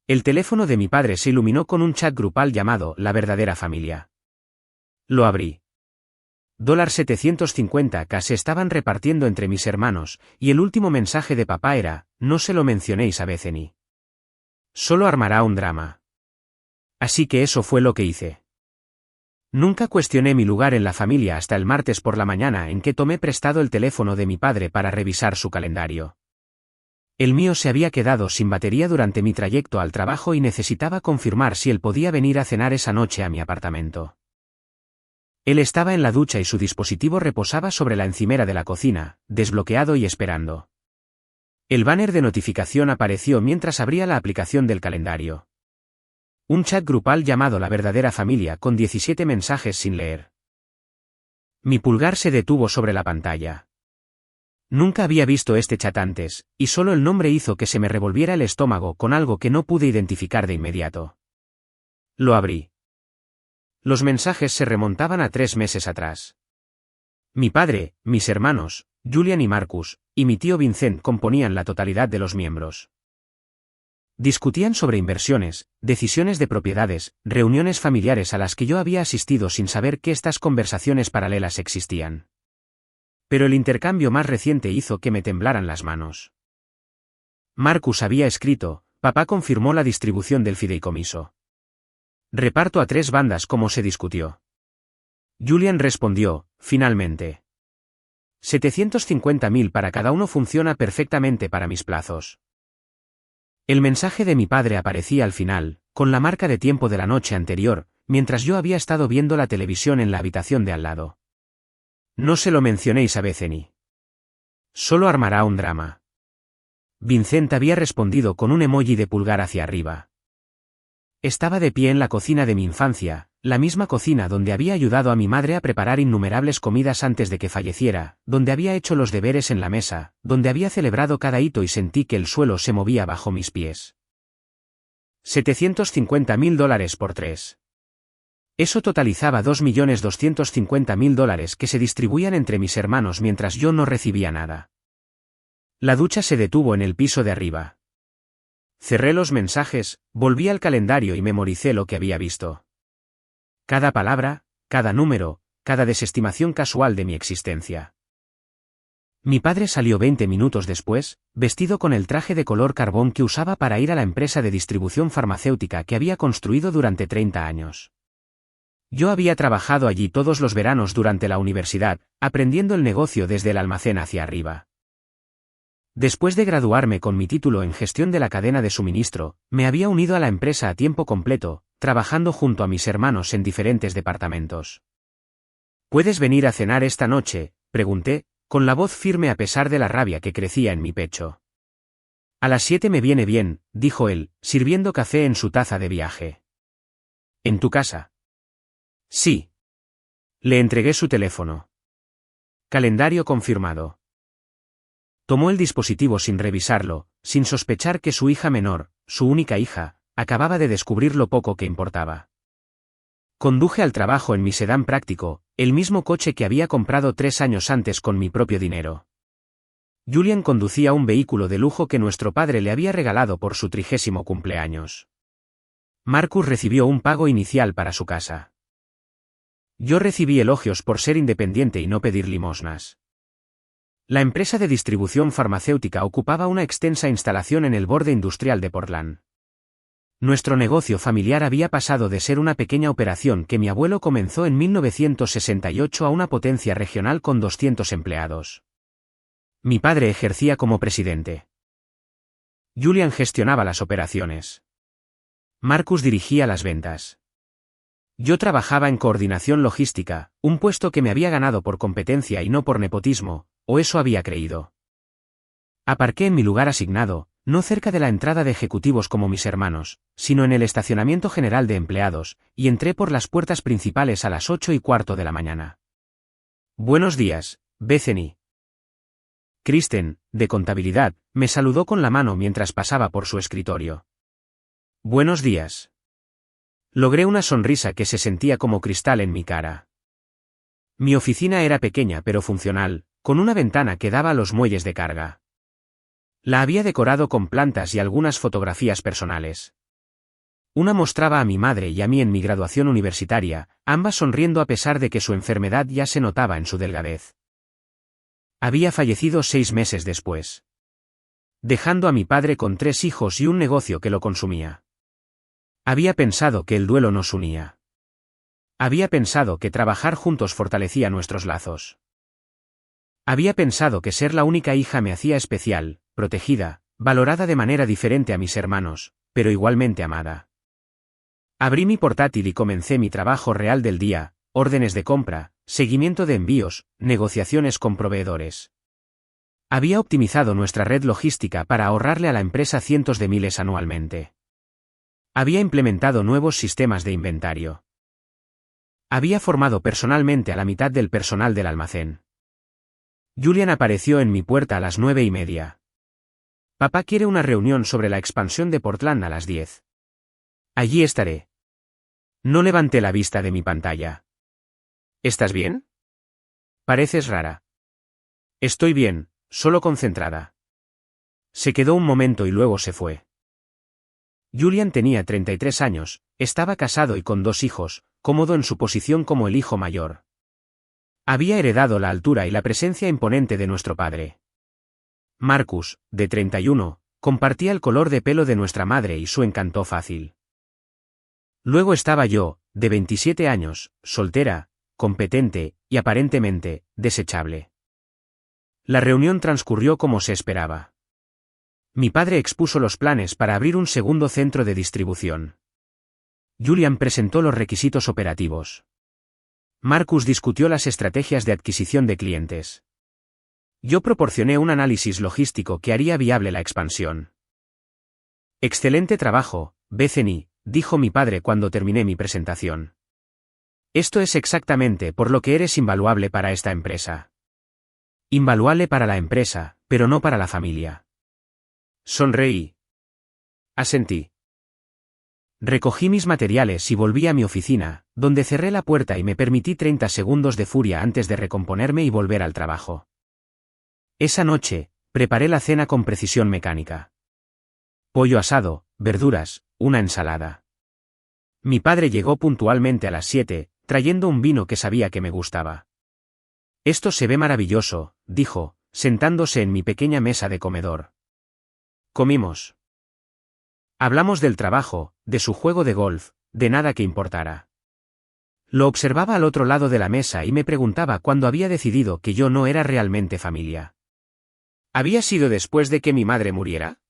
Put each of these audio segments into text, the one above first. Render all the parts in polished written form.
El teléfono de mi padre se iluminó con un chat grupal llamado La verdadera familia. Lo abrí. $750K se estaban repartiendo entre mis hermanos, y el último mensaje de papá era: no se lo mencionéis a Bethany. Solo armará un drama. Así que eso fue lo que hice. Nunca cuestioné mi lugar en la familia hasta el martes por la mañana en que tomé prestado el teléfono de mi padre para revisar su calendario. El mío se había quedado sin batería durante mi trayecto al trabajo y necesitaba confirmar si él podía venir a cenar esa noche a mi apartamento. Él estaba en la ducha y su dispositivo reposaba sobre la encimera de la cocina, desbloqueado y esperando. El banner de notificación apareció mientras abría la aplicación del calendario. Un chat grupal llamado La verdadera familia con 17 mensajes sin leer. Mi pulgar se detuvo sobre la pantalla. Nunca había visto este chat antes, y solo el nombre hizo que se me revolviera el estómago con algo que no pude identificar de inmediato. Lo abrí. Los mensajes se remontaban a 3 meses atrás. Mi padre, mis hermanos, Julian y Marcus, y mi tío Vincent componían la totalidad de los miembros. Discutían sobre inversiones, decisiones de propiedades, reuniones familiares a las que yo había asistido sin saber que estas conversaciones paralelas existían. Pero el intercambio más reciente hizo que me temblaran las manos. Marcus había escrito: papá confirmó la distribución del fideicomiso. Reparto a 3 bandas como se discutió. Julian respondió: finalmente. 750.000 para cada uno funciona perfectamente para mis plazos. El mensaje de mi padre aparecía al final, con la marca de tiempo de la noche anterior, mientras yo había estado viendo la televisión en la habitación de al lado. No se lo mencionéis a Bethany. Solo armará un drama. Vincent había respondido con un emoji de pulgar hacia arriba. Estaba de pie en la cocina de mi infancia, la misma cocina donde había ayudado a mi madre a preparar innumerables comidas antes de que falleciera, donde había hecho los deberes en la mesa, donde había celebrado cada hito y sentí que el suelo se movía bajo mis pies. $750.000 por 3. Eso totalizaba $2.250.000 que se distribuían entre mis hermanos mientras yo no recibía nada. La ducha se detuvo en el piso de arriba. Cerré los mensajes, volví al calendario y memoricé lo que había visto. Cada palabra, cada número, cada desestimación casual de mi existencia. Mi padre salió 20 minutos después, vestido con el traje de color carbón que usaba para ir a la empresa de distribución farmacéutica que había construido durante 30 años. Yo había trabajado allí todos los veranos durante la universidad, aprendiendo el negocio desde el almacén hacia arriba. Después de graduarme con mi título en gestión de la cadena de suministro, me había unido a la empresa a tiempo completo, trabajando junto a mis hermanos en diferentes departamentos. ¿Puedes venir a cenar esta noche?, pregunté, con la voz firme a pesar de la rabia que crecía en mi pecho. A las 7 me viene bien, dijo él, sirviendo café en su taza de viaje. ¿En tu casa? Sí. Le entregué su teléfono. Calendario confirmado. Tomó el dispositivo sin revisarlo, sin sospechar que su hija menor, su única hija, acababa de descubrir lo poco que importaba. Conduje al trabajo en mi sedán práctico, el mismo coche que había comprado 3 años antes con mi propio dinero. Julian conducía un vehículo de lujo que nuestro padre le había regalado por su 30º cumpleaños. Marcus recibió un pago inicial para su casa. Yo recibí elogios por ser independiente y no pedir limosnas. La empresa de distribución farmacéutica ocupaba una extensa instalación en el borde industrial de Portland. Nuestro negocio familiar había pasado de ser una pequeña operación que mi abuelo comenzó en 1968 a una potencia regional con 200 empleados. Mi padre ejercía como presidente. Julian gestionaba las operaciones. Marcus dirigía las ventas. Yo trabajaba en coordinación logística, un puesto que me había ganado por competencia y no por nepotismo, o eso había creído. Aparqué en mi lugar asignado, no cerca de la entrada de ejecutivos como mis hermanos, sino en el estacionamiento general de empleados, y entré por las puertas principales a las 8:15 de la mañana. Buenos días, Bethany. Kristen, de contabilidad, me saludó con la mano mientras pasaba por su escritorio. Buenos días. Logré una sonrisa que se sentía como cristal en mi cara. Mi oficina era pequeña pero funcional, con una ventana que daba a los muelles de carga. La había decorado con plantas y algunas fotografías personales. Una mostraba a mi madre y a mí en mi graduación universitaria, ambas sonriendo a pesar de que su enfermedad ya se notaba en su delgadez. Había fallecido 6 meses después, dejando a mi padre con 3 hijos y un negocio que lo consumía. Había pensado que el duelo nos unía. Había pensado que trabajar juntos fortalecía nuestros lazos. Había pensado que ser la única hija me hacía especial, protegida, valorada de manera diferente a mis hermanos, pero igualmente amada. Abrí mi portátil y comencé mi trabajo real del día, órdenes de compra, seguimiento de envíos, negociaciones con proveedores. Había optimizado nuestra red logística para ahorrarle a la empresa cientos de miles anualmente. Había implementado nuevos sistemas de inventario. Había formado personalmente a la mitad del personal del almacén. Julian apareció en mi puerta a las 9:30. Papá quiere una reunión sobre la expansión de Portland a las 10. Allí estaré. No levanté la vista de mi pantalla. ¿Estás bien? Pareces rara. Estoy bien, solo concentrada. Se quedó un momento y luego se fue. Julian tenía 33 años, estaba casado y con 2 hijos, cómodo en su posición como el hijo mayor. Había heredado la altura y la presencia imponente de nuestro padre. Marcus, de 31, compartía el color de pelo de nuestra madre y su encanto fácil. Luego estaba yo, de 27 años, soltera, competente, y aparentemente, desechable. La reunión transcurrió como se esperaba. Mi padre expuso los planes para abrir un segundo centro de distribución. Julian presentó los requisitos operativos. Marcus discutió las estrategias de adquisición de clientes. Yo proporcioné un análisis logístico que haría viable la expansión. Excelente trabajo, Bethany, dijo mi padre cuando terminé mi presentación. Esto es exactamente por lo que eres invaluable para esta empresa. Invaluable para la empresa, pero no para la familia. Sonreí. Asentí. Recogí mis materiales y volví a mi oficina, donde cerré la puerta y me permití 30 segundos de furia antes de recomponerme y volver al trabajo. Esa noche, preparé la cena con precisión mecánica. Pollo asado, verduras, una ensalada. Mi padre llegó puntualmente a las 7, trayendo un vino que sabía que me gustaba. Esto se ve maravilloso, dijo, sentándose en mi pequeña mesa de comedor. Comimos. Hablamos del trabajo, de su juego de golf, de nada que importara. Lo observaba al otro lado de la mesa y me preguntaba cuándo había decidido que yo no era realmente familia. ¿Había sido después de que mi madre muriera?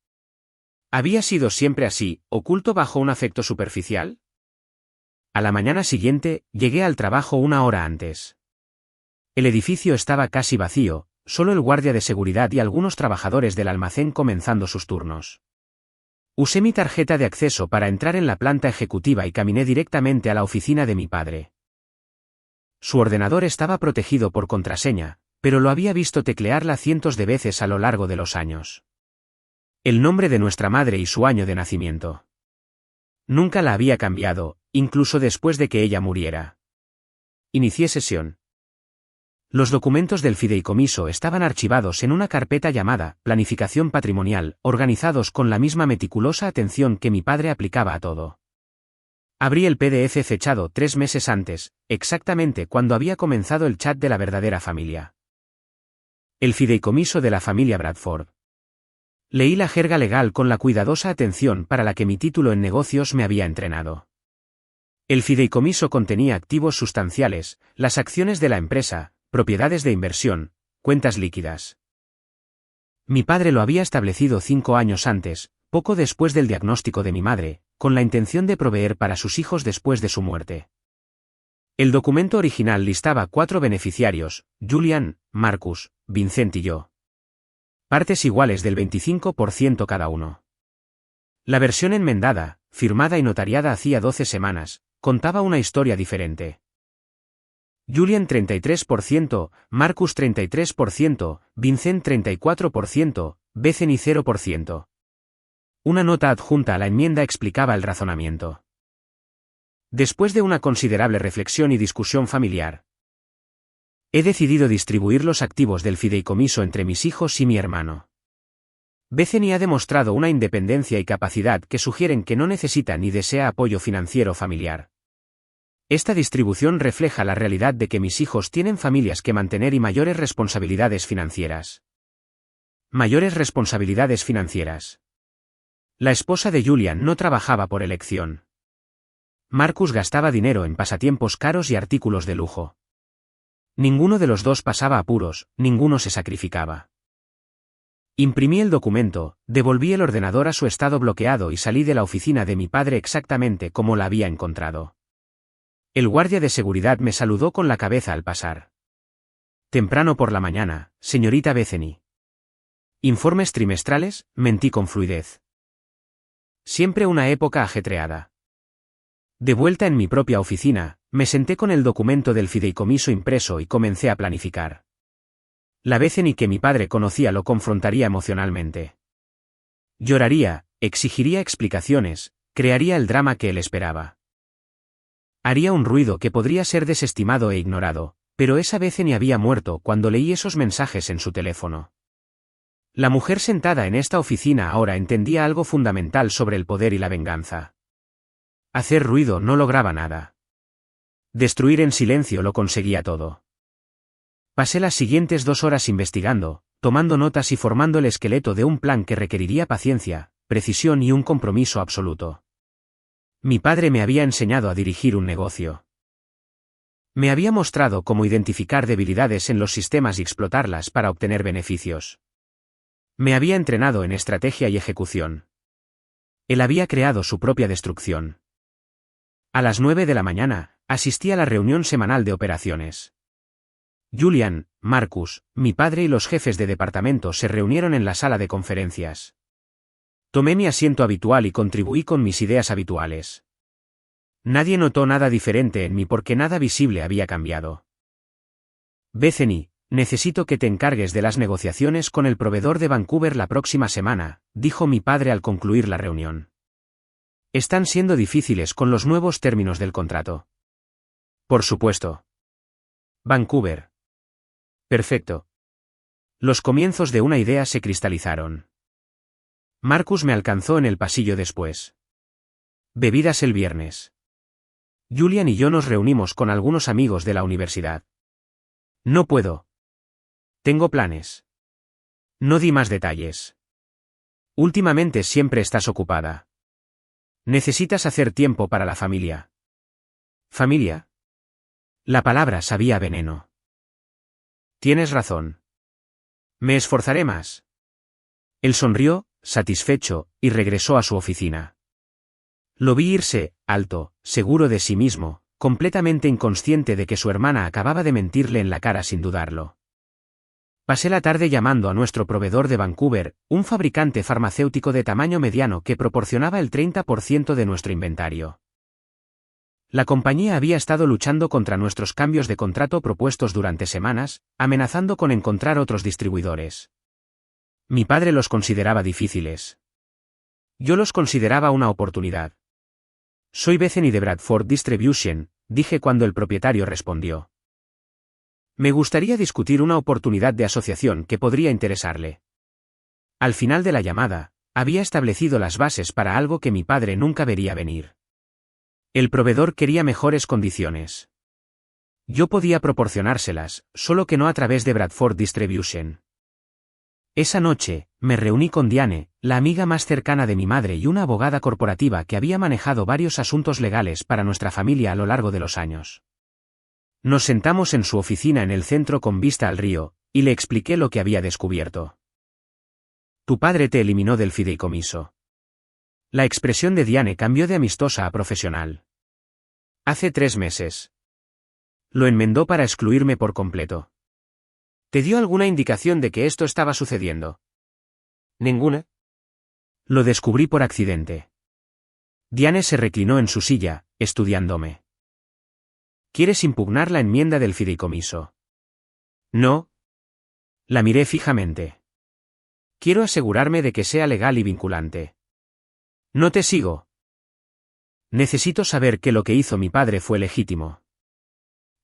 ¿Había sido siempre así, oculto bajo un afecto superficial? A la mañana siguiente, llegué al trabajo 1 hora antes. El edificio estaba casi vacío, solo el guardia de seguridad y algunos trabajadores del almacén comenzando sus turnos. Usé mi tarjeta de acceso para entrar en la planta ejecutiva y caminé directamente a la oficina de mi padre. Su ordenador estaba protegido por contraseña, pero lo había visto teclearla cientos de veces a lo largo de los años. El nombre de nuestra madre y su año de nacimiento. Nunca la había cambiado, incluso después de que ella muriera. Inicié sesión. Los documentos del fideicomiso estaban archivados en una carpeta llamada Planificación Patrimonial, organizados con la misma meticulosa atención que mi padre aplicaba a todo. Abrí el PDF fechado 3 meses antes, exactamente cuando había comenzado el chat de la verdadera familia. El fideicomiso de la familia Bradford. Leí la jerga legal con la cuidadosa atención para la que mi título en negocios me había entrenado. El fideicomiso contenía activos sustanciales, las acciones de la empresa, propiedades de inversión, cuentas líquidas. Mi padre lo había establecido 5 años antes, poco después del diagnóstico de mi madre, con la intención de proveer para sus hijos después de su muerte. El documento original listaba 4 beneficiarios, Julian, Marcus, Vincent y yo. Partes iguales del 25% cada uno. La versión enmendada, firmada y notariada hacía 12 semanas, contaba una historia diferente. Julian 33%, Marcus 33%, Vincent 34%, Bethany 0%. Una nota adjunta a la enmienda explicaba el razonamiento. Después de una considerable reflexión y discusión familiar, he decidido distribuir los activos del fideicomiso entre mis hijos y mi hermano. Bethany ha demostrado una independencia y capacidad que sugieren que no necesita ni desea apoyo financiero familiar. Esta distribución refleja la realidad de que mis hijos tienen familias que mantener y mayores responsabilidades financieras. Mayores responsabilidades financieras. La esposa de Julian no trabajaba por elección. Marcus gastaba dinero en pasatiempos caros y artículos de lujo. Ninguno de los dos pasaba apuros, ninguno se sacrificaba. Imprimí el documento, devolví el ordenador a su estado bloqueado y salí de la oficina de mi padre exactamente como la había encontrado. El guardia de seguridad me saludó con la cabeza al pasar. Temprano por la mañana, señorita Bethany. ¿Informes trimestrales?, mentí con fluidez. Siempre una época ajetreada. De vuelta en mi propia oficina, me senté con el documento del fideicomiso impreso y comencé a planificar. La Bethany que mi padre conocía lo confrontaría emocionalmente. Lloraría, exigiría explicaciones, crearía el drama que él esperaba. Haría un ruido que podría ser desestimado e ignorado, pero esa Bethany había muerto cuando leí esos mensajes en su teléfono. La mujer sentada en esta oficina ahora entendía algo fundamental sobre el poder y la venganza. Hacer ruido no lograba nada. Destruir en silencio lo conseguía todo. Pasé las siguientes 2 horas investigando, tomando notas y formando el esqueleto de un plan que requeriría paciencia, precisión y un compromiso absoluto. Mi padre me había enseñado a dirigir un negocio. Me había mostrado cómo identificar debilidades en los sistemas y explotarlas para obtener beneficios. Me había entrenado en estrategia y ejecución. Él había creado su propia destrucción. A las 9 de la mañana, asistí a la reunión semanal de operaciones. Julian, Marcus, mi padre y los jefes de departamento se reunieron en la sala de conferencias. Tomé mi asiento habitual y contribuí con mis ideas habituales. Nadie notó nada diferente en mí porque nada visible había cambiado. Bethany, necesito que te encargues de las negociaciones con el proveedor de Vancouver la próxima semana, dijo mi padre al concluir la reunión. Están siendo difíciles con los nuevos términos del contrato. Por supuesto. Vancouver. Perfecto. Los comienzos de una idea se cristalizaron. Marcus me alcanzó en el pasillo después. Bebidas el viernes. Julian y yo nos reunimos con algunos amigos de la universidad. No puedo. Tengo planes. No di más detalles. Últimamente siempre estás ocupada. Necesitas hacer tiempo para la familia. ¿Familia? La palabra sabía a veneno. Tienes razón. Me esforzaré más. Él sonrió, satisfecho, y regresó a su oficina. Lo vi irse, alto, seguro de sí mismo, completamente inconsciente de que su hermana acababa de mentirle en la cara sin dudarlo. Pasé la tarde llamando a nuestro proveedor de Vancouver, un fabricante farmacéutico de tamaño mediano que proporcionaba el 30% de nuestro inventario. La compañía había estado luchando contra nuestros cambios de contrato propuestos durante semanas, amenazando con encontrar otros distribuidores. Mi padre los consideraba difíciles. Yo los consideraba una oportunidad. Soy Bethany de Bradford Distribution, dije cuando el propietario respondió. Me gustaría discutir una oportunidad de asociación que podría interesarle. Al final de la llamada, había establecido las bases para algo que mi padre nunca vería venir. El proveedor quería mejores condiciones. Yo podía proporcionárselas, solo que no a través de Bradford Distribution. Esa noche, me reuní con Diane, la amiga más cercana de mi madre y una abogada corporativa que había manejado varios asuntos legales para nuestra familia a lo largo de los años. Nos sentamos en su oficina en el centro con vista al río, y le expliqué lo que había descubierto. Tu padre te eliminó del fideicomiso. La expresión de Diane cambió de amistosa a profesional. Hace 3 meses. Lo enmendó para excluirme por completo. ¿Te dio alguna indicación de que esto estaba sucediendo? ¿Ninguna? Lo descubrí por accidente. Diane se reclinó en su silla, estudiándome. ¿Quieres impugnar la enmienda del fideicomiso? No. La miré fijamente. Quiero asegurarme de que sea legal y vinculante. No te sigo. Necesito saber que lo que hizo mi padre fue legítimo.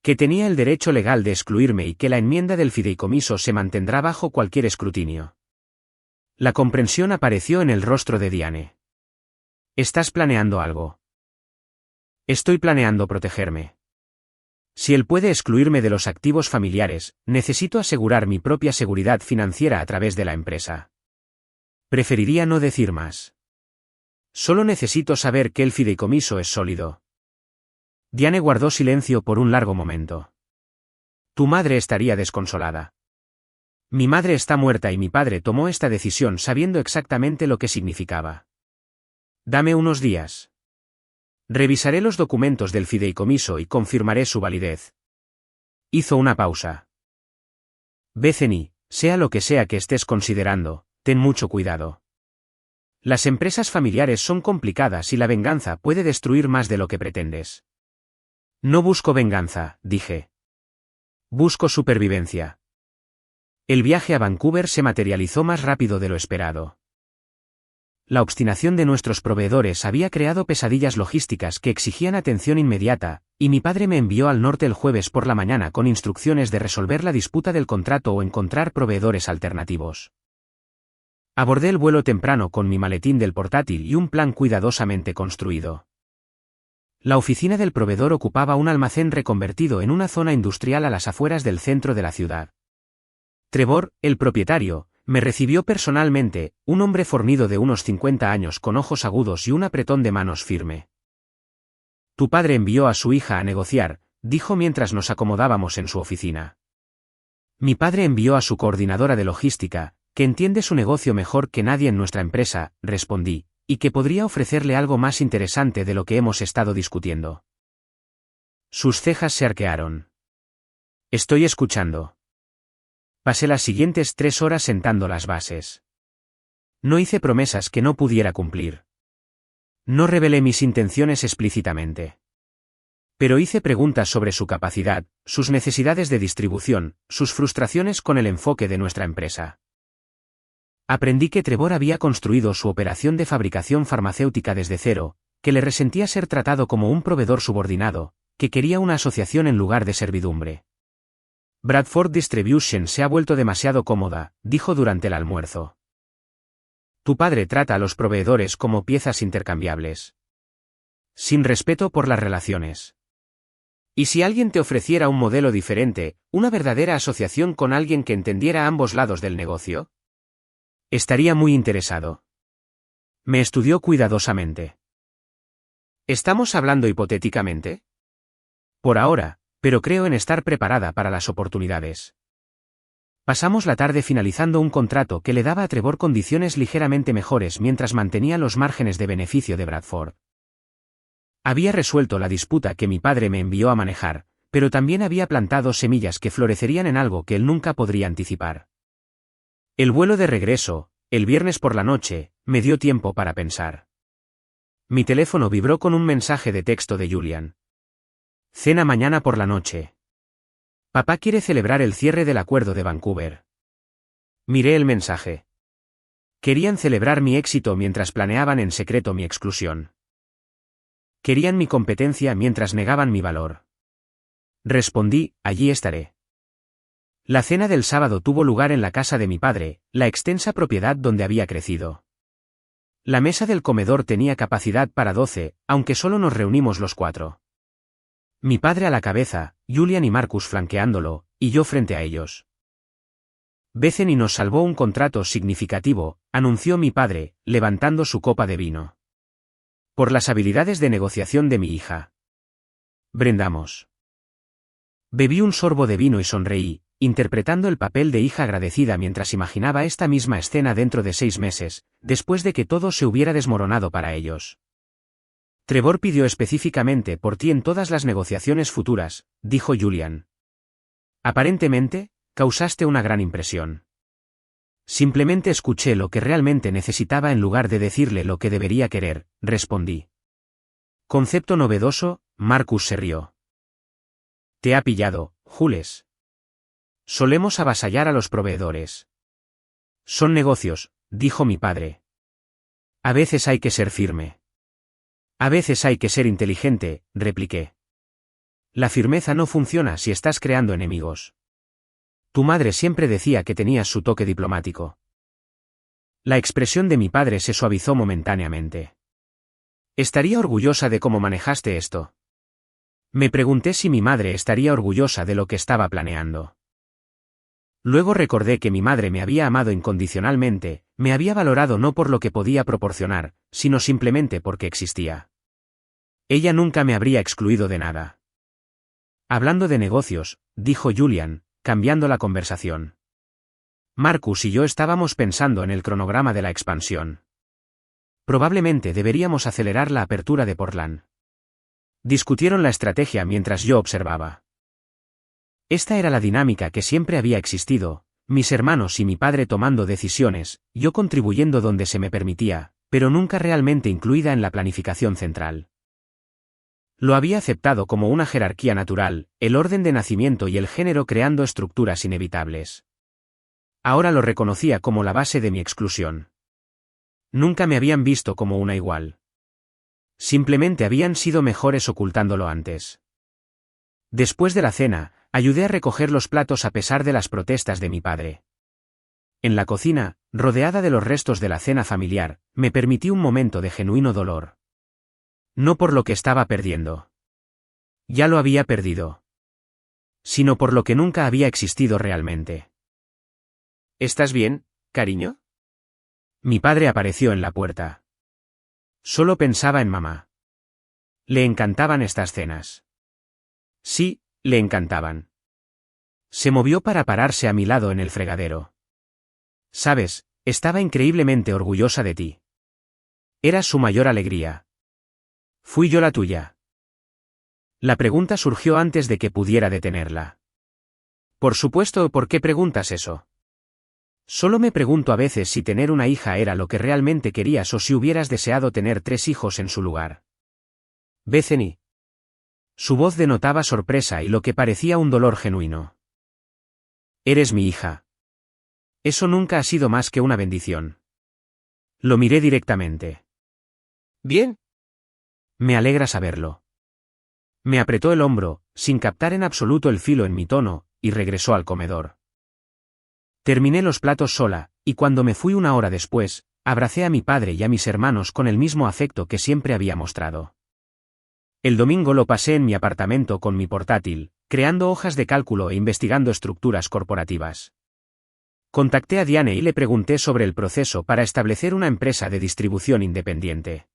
Que tenía el derecho legal de excluirme y que la enmienda del fideicomiso se mantendrá bajo cualquier escrutinio. La comprensión apareció en el rostro de Diane. ¿Estás planeando algo? Estoy planeando protegerme. Si él puede excluirme de los activos familiares, necesito asegurar mi propia seguridad financiera a través de la empresa. Preferiría no decir más. Solo necesito saber que el fideicomiso es sólido. Diane guardó silencio por un largo momento. Tu madre estaría desconsolada. Mi madre está muerta y mi padre tomó esta decisión sabiendo exactamente lo que significaba. Dame unos días. Revisaré los documentos del fideicomiso y confirmaré su validez. Hizo una pausa. Bethany, sea lo que sea que estés considerando, ten mucho cuidado. Las empresas familiares son complicadas y la venganza puede destruir más de lo que pretendes. No busco venganza, dije. Busco supervivencia. El viaje a Vancouver se materializó más rápido de lo esperado. La obstinación de nuestros proveedores había creado pesadillas logísticas que exigían atención inmediata, y mi padre me envió al norte el jueves por la mañana con instrucciones de resolver la disputa del contrato o encontrar proveedores alternativos. Abordé el vuelo temprano con mi maletín del portátil y un plan cuidadosamente construido. La oficina del proveedor ocupaba un almacén reconvertido en una zona industrial a las afueras del centro de la ciudad. Trevor, el propietario, me recibió personalmente, un hombre fornido de unos 50 años con ojos agudos y un apretón de manos firme. Tu padre envió a su hija a negociar, dijo mientras nos acomodábamos en su oficina. Mi padre envió a su coordinadora de logística, que entiende su negocio mejor que nadie en nuestra empresa, respondí, y que podría ofrecerle algo más interesante de lo que hemos estado discutiendo. Sus cejas se arquearon. Estoy escuchando. Pasé las siguientes 3 horas sentando las bases. No hice promesas que no pudiera cumplir. No revelé mis intenciones explícitamente. Pero hice preguntas sobre su capacidad, sus necesidades de distribución, sus frustraciones con el enfoque de nuestra empresa. Aprendí que Trevor había construido su operación de fabricación farmacéutica desde cero, que le resentía ser tratado como un proveedor subordinado, que quería una asociación en lugar de servidumbre. Bradford Distribution se ha vuelto demasiado cómoda, dijo durante el almuerzo. Tu padre trata a los proveedores como piezas intercambiables. Sin respeto por las relaciones. ¿Y si alguien te ofreciera un modelo diferente, una verdadera asociación con alguien que entendiera ambos lados del negocio? Estaría muy interesado. Me estudió cuidadosamente. ¿Estamos hablando hipotéticamente? Por ahora, pero creo en estar preparada para las oportunidades. Pasamos la tarde finalizando un contrato que le daba a Trevor condiciones ligeramente mejores mientras mantenía los márgenes de beneficio de Bradford. Había resuelto la disputa que mi padre me envió a manejar, pero también había plantado semillas que florecerían en algo que él nunca podría anticipar. El vuelo de regreso, el viernes por la noche, me dio tiempo para pensar. Mi teléfono vibró con un mensaje de texto de Julian. Cena mañana por la noche. Papá quiere celebrar el cierre del acuerdo de Vancouver. Miré el mensaje. Querían celebrar mi éxito mientras planeaban en secreto mi exclusión. Querían mi competencia mientras negaban mi valor. Respondí, allí estaré. La cena del sábado tuvo lugar en la casa de mi padre, la extensa propiedad donde había crecido. La mesa del comedor tenía capacidad para 12, aunque solo nos reunimos los 4. Mi padre a la cabeza, Julian y Marcus flanqueándolo, y yo frente a ellos. Bethany nos salvó un contrato significativo, anunció mi padre, levantando su copa de vino. Por las habilidades de negociación de mi hija. Brindamos. Bebí un sorbo de vino y sonreí, interpretando el papel de hija agradecida mientras imaginaba esta misma escena dentro de 6 meses, después de que todo se hubiera desmoronado para ellos. Trevor pidió específicamente por ti en todas las negociaciones futuras, dijo Julian. Aparentemente, causaste una gran impresión. Simplemente escuché lo que realmente necesitaba en lugar de decirle lo que debería querer, respondí. Concepto novedoso, Marcus se rió. Te ha pillado, Jules. Solemos avasallar a los proveedores. Son negocios, dijo mi padre. A veces hay que ser firme. A veces hay que ser inteligente, repliqué. La firmeza no funciona si estás creando enemigos. Tu madre siempre decía que tenías su toque diplomático. La expresión de mi padre se suavizó momentáneamente. ¿Estaría orgullosa de cómo manejaste esto? Me pregunté si mi madre estaría orgullosa de lo que estaba planeando. Luego recordé que mi madre me había amado incondicionalmente, me había valorado no por lo que podía proporcionar, sino simplemente porque existía. Ella nunca me habría excluido de nada. Hablando de negocios, dijo Julian, cambiando la conversación. Marcus y yo estábamos pensando en el cronograma de la expansión. Probablemente deberíamos acelerar la apertura de Portland. Discutieron la estrategia mientras yo observaba. Esta era la dinámica que siempre había existido, mis hermanos y mi padre tomando decisiones, yo contribuyendo donde se me permitía, pero nunca realmente incluida en la planificación central. Lo había aceptado como una jerarquía natural, el orden de nacimiento y el género creando estructuras inevitables. Ahora lo reconocía como la base de mi exclusión. Nunca me habían visto como una igual. Simplemente habían sido mejores ocultándolo antes. Después de la cena, ayudé a recoger los platos a pesar de las protestas de mi padre. En la cocina, rodeada de los restos de la cena familiar, me permití un momento de genuino dolor. No por lo que estaba perdiendo. Ya lo había perdido. Sino por lo que nunca había existido realmente. ¿Estás bien, cariño? Mi padre apareció en la puerta. Solo pensaba en mamá. Le encantaban estas cenas. Sí, le encantaban. Se movió para pararse a mi lado en el fregadero. Sabes, estaba increíblemente orgullosa de ti. Eras su mayor alegría. ¿Fui yo la tuya? La pregunta surgió antes de que pudiera detenerla. Por supuesto, ¿por qué preguntas eso? Solo me pregunto a veces si tener una hija era lo que realmente querías o si hubieras deseado tener 3 hijos en su lugar. Bethany. Su voz denotaba sorpresa y lo que parecía un dolor genuino. Eres mi hija. Eso nunca ha sido más que una bendición. Lo miré directamente. Bien. Me alegra saberlo. Me apretó el hombro, sin captar en absoluto el filo en mi tono, y regresó al comedor. Terminé los platos sola, y cuando me fui 1 hora después, abracé a mi padre y a mis hermanos con el mismo afecto que siempre había mostrado. El domingo lo pasé en mi apartamento con mi portátil, creando hojas de cálculo e investigando estructuras corporativas. Contacté a Diane y le pregunté sobre el proceso para establecer una empresa de distribución independiente.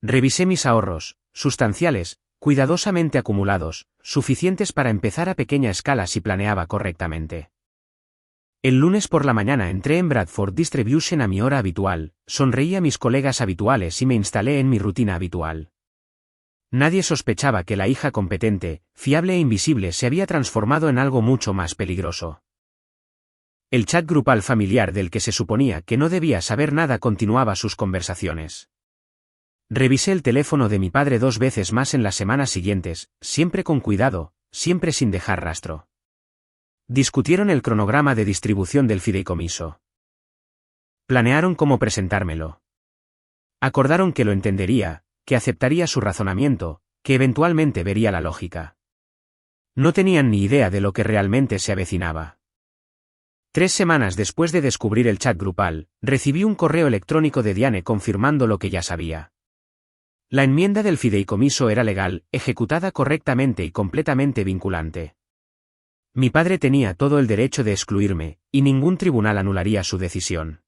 Revisé mis ahorros, sustanciales, cuidadosamente acumulados, suficientes para empezar a pequeña escala si planeaba correctamente. El lunes por la mañana entré en Bradford Distribution a mi hora habitual, sonreí a mis colegas habituales y me instalé en mi rutina habitual. Nadie sospechaba que la hija competente, fiable e invisible se había transformado en algo mucho más peligroso. El chat grupal familiar del que se suponía que no debía saber nada continuaba sus conversaciones. Revisé el teléfono de mi padre 2 veces más en las semanas siguientes, siempre con cuidado, siempre sin dejar rastro. Discutieron el cronograma de distribución del fideicomiso. Planearon cómo presentármelo. Acordaron que lo entendería, que aceptaría su razonamiento, que eventualmente vería la lógica. No tenían ni idea de lo que realmente se avecinaba. 3 semanas después de descubrir el chat grupal, recibí un correo electrónico de Diane confirmando lo que ya sabía. La enmienda del fideicomiso era legal, ejecutada correctamente y completamente vinculante. Mi padre tenía todo el derecho de excluirme, y ningún tribunal anularía su decisión.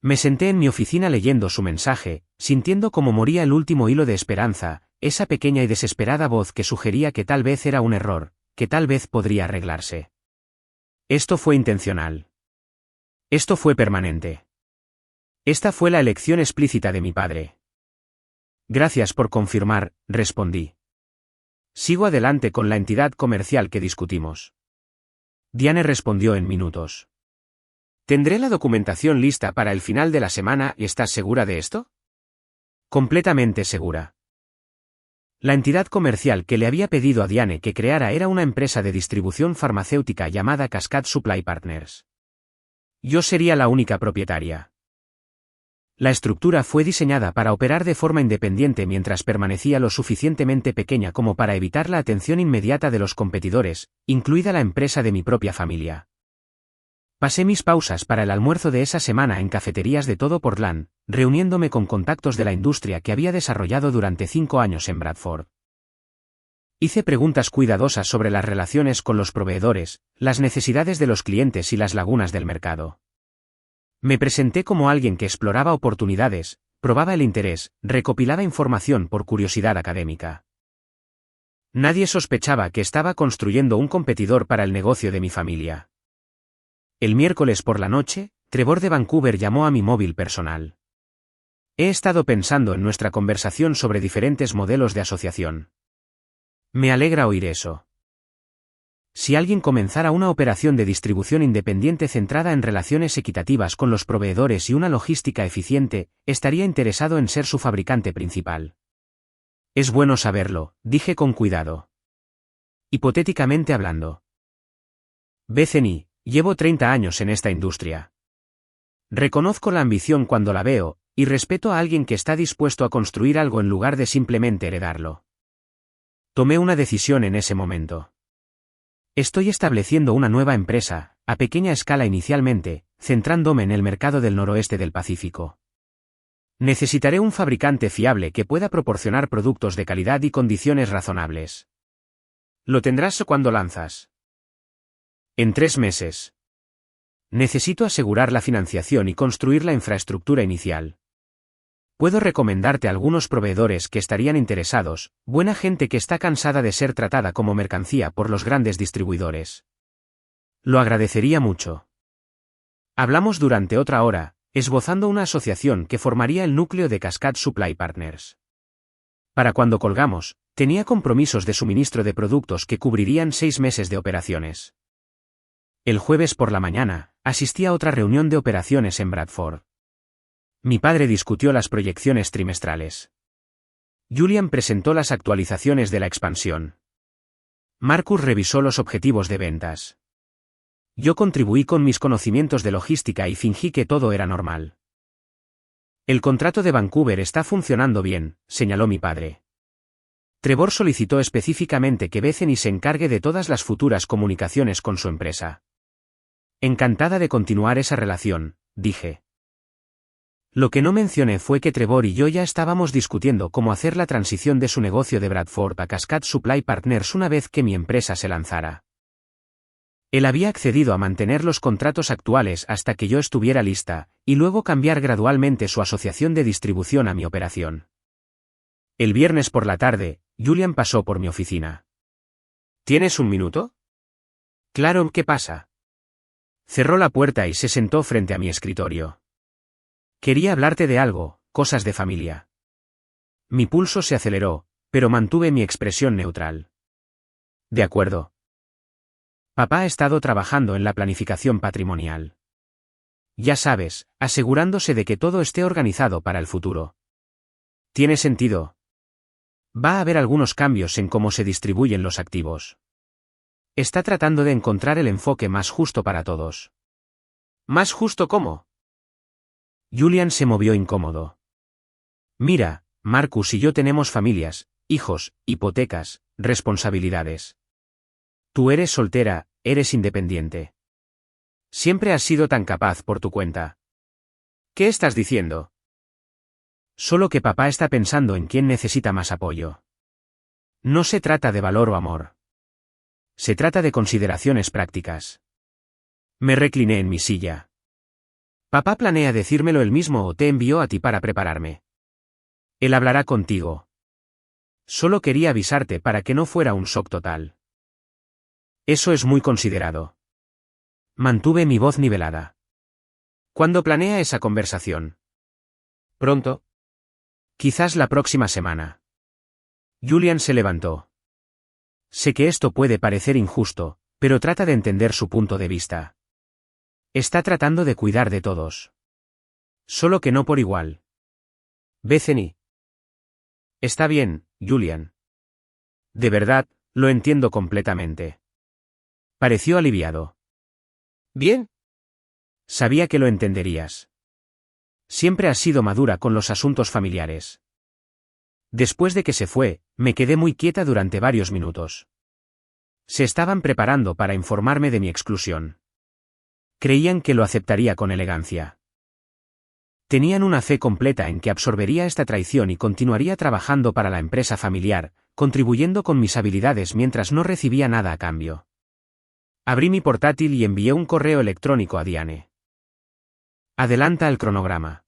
Me senté en mi oficina leyendo su mensaje, sintiendo cómo moría el último hilo de esperanza, esa pequeña y desesperada voz que sugería que tal vez era un error, que tal vez podría arreglarse. Esto fue intencional. Esto fue permanente. Esta fue la elección explícita de mi padre. Gracias por confirmar, respondí. Sigo adelante con la entidad comercial que discutimos. Diane respondió en minutos. ¿Tendré la documentación lista para el final de la semana y estás segura de esto? Completamente segura. La entidad comercial que le había pedido a Diane que creara era una empresa de distribución farmacéutica llamada Cascade Supply Partners. Yo sería la única propietaria. La estructura fue diseñada para operar de forma independiente mientras permanecía lo suficientemente pequeña como para evitar la atención inmediata de los competidores, incluida la empresa de mi propia familia. Pasé mis pausas para el almuerzo de esa semana en cafeterías de todo Portland, reuniéndome con contactos de la industria que había desarrollado durante 5 años en Bradford. Hice preguntas cuidadosas sobre las relaciones con los proveedores, las necesidades de los clientes y las lagunas del mercado. Me presenté como alguien que exploraba oportunidades, probaba el interés, recopilaba información por curiosidad académica. Nadie sospechaba que estaba construyendo un competidor para el negocio de mi familia. El miércoles por la noche, Trevor de Vancouver llamó a mi móvil personal. He estado pensando en nuestra conversación sobre diferentes modelos de asociación. Me alegra oír eso. Si alguien comenzara una operación de distribución independiente centrada en relaciones equitativas con los proveedores y una logística eficiente, estaría interesado en ser su fabricante principal. Es bueno saberlo, dije con cuidado. Hipotéticamente hablando. Bethany, llevo 30 años en esta industria. Reconozco la ambición cuando la veo, y respeto a alguien que está dispuesto a construir algo en lugar de simplemente heredarlo. Tomé una decisión en ese momento. Estoy estableciendo una nueva empresa, a pequeña escala inicialmente, centrándome en el mercado del noroeste del Pacífico. Necesitaré un fabricante fiable que pueda proporcionar productos de calidad y condiciones razonables. ¿Lo tendrás cuando lanzas? En 3 meses. Necesito asegurar la financiación y construir la infraestructura inicial. Puedo recomendarte algunos proveedores que estarían interesados, buena gente que está cansada de ser tratada como mercancía por los grandes distribuidores. Lo agradecería mucho. Hablamos durante otra hora, esbozando una asociación que formaría el núcleo de Cascade Supply Partners. Para cuando colgamos, tenía compromisos de suministro de productos que cubrirían 6 meses de operaciones. El jueves por la mañana, asistí a otra reunión de operaciones en Bradford. Mi padre discutió las proyecciones trimestrales. Julian presentó las actualizaciones de la expansión. Marcus revisó los objetivos de ventas. Yo contribuí con mis conocimientos de logística y fingí que todo era normal. El contrato de Vancouver está funcionando bien, señaló mi padre. Trevor solicitó específicamente que Bethany se encargue de todas las futuras comunicaciones con su empresa. Encantada de continuar esa relación, dije. Lo que no mencioné fue que Trevor y yo ya estábamos discutiendo cómo hacer la transición de su negocio de Bradford a Cascade Supply Partners una vez que mi empresa se lanzara. Él había accedido a mantener los contratos actuales hasta que yo estuviera lista, y luego cambiar gradualmente su asociación de distribución a mi operación. El viernes por la tarde, Julian pasó por mi oficina. ¿Tienes un minuto? Claro, ¿qué pasa? Cerró la puerta y se sentó frente a mi escritorio. Quería hablarte de algo, cosas de familia. Mi pulso se aceleró, pero mantuve mi expresión neutral. De acuerdo. Papá ha estado trabajando en la planificación patrimonial. Ya sabes, asegurándose de que todo esté organizado para el futuro. ¿Tiene sentido? Va a haber algunos cambios en cómo se distribuyen los activos. Está tratando de encontrar el enfoque más justo para todos. ¿Más justo cómo? Julian se movió incómodo. Mira, Marcus y yo tenemos familias, hijos, hipotecas, responsabilidades. Tú eres soltera, eres independiente. Siempre has sido tan capaz por tu cuenta. ¿Qué estás diciendo? Solo que papá está pensando en quién necesita más apoyo. No se trata de valor o amor. Se trata de consideraciones prácticas. Me recliné en mi silla. ¿Papá planea decírmelo él mismo o te envió a ti para prepararme? Él hablará contigo. Solo quería avisarte para que no fuera un shock total. Eso es muy considerado. Mantuve mi voz nivelada. ¿Cuándo planea esa conversación? ¿Pronto? Quizás la próxima semana. Julian se levantó. Sé que esto puede parecer injusto, pero trata de entender su punto de vista. Está tratando de cuidar de todos. Solo que no por igual. Bethany. Está bien, Julian. De verdad, lo entiendo completamente. Pareció aliviado. Bien. Sabía que lo entenderías. Siempre has sido madura con los asuntos familiares. Después de que se fue, me quedé muy quieta durante varios minutos. Se estaban preparando para informarme de mi exclusión. Creían que lo aceptaría con elegancia. Tenían una fe completa en que absorbería esta traición y continuaría trabajando para la empresa familiar, contribuyendo con mis habilidades mientras no recibía nada a cambio. Abrí mi portátil y envié un correo electrónico a Diane. Adelanta el cronograma.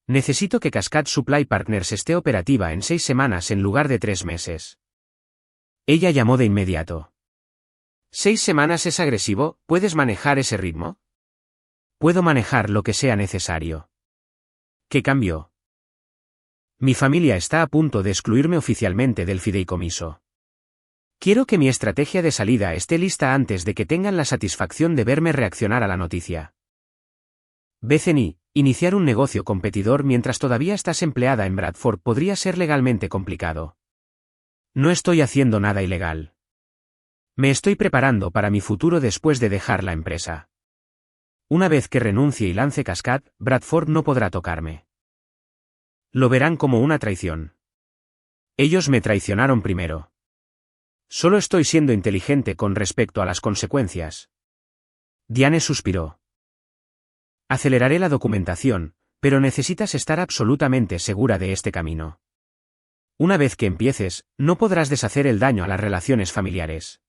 Necesito que Cascade Supply Partners esté operativa en 6 semanas en lugar de 3 meses. Ella llamó de inmediato. ¿6 semanas es agresivo? ¿Puedes manejar ese ritmo? Puedo manejar lo que sea necesario. ¿Qué cambió? Mi familia está a punto de excluirme oficialmente del fideicomiso. Quiero que mi estrategia de salida esté lista antes de que tengan la satisfacción de verme reaccionar a la noticia. Bethany, iniciar un negocio competidor mientras todavía estás empleada en Bradford podría ser legalmente complicado. No estoy haciendo nada ilegal. Me estoy preparando para mi futuro después de dejar la empresa. Una vez que renuncie y lance Cascade, Bradford no podrá tocarme. Lo verán como una traición. Ellos me traicionaron primero. Solo estoy siendo inteligente con respecto a las consecuencias. Diane suspiró. Aceleraré la documentación, pero necesitas estar absolutamente segura de este camino. Una vez que empieces, no podrás deshacer el daño a las relaciones familiares.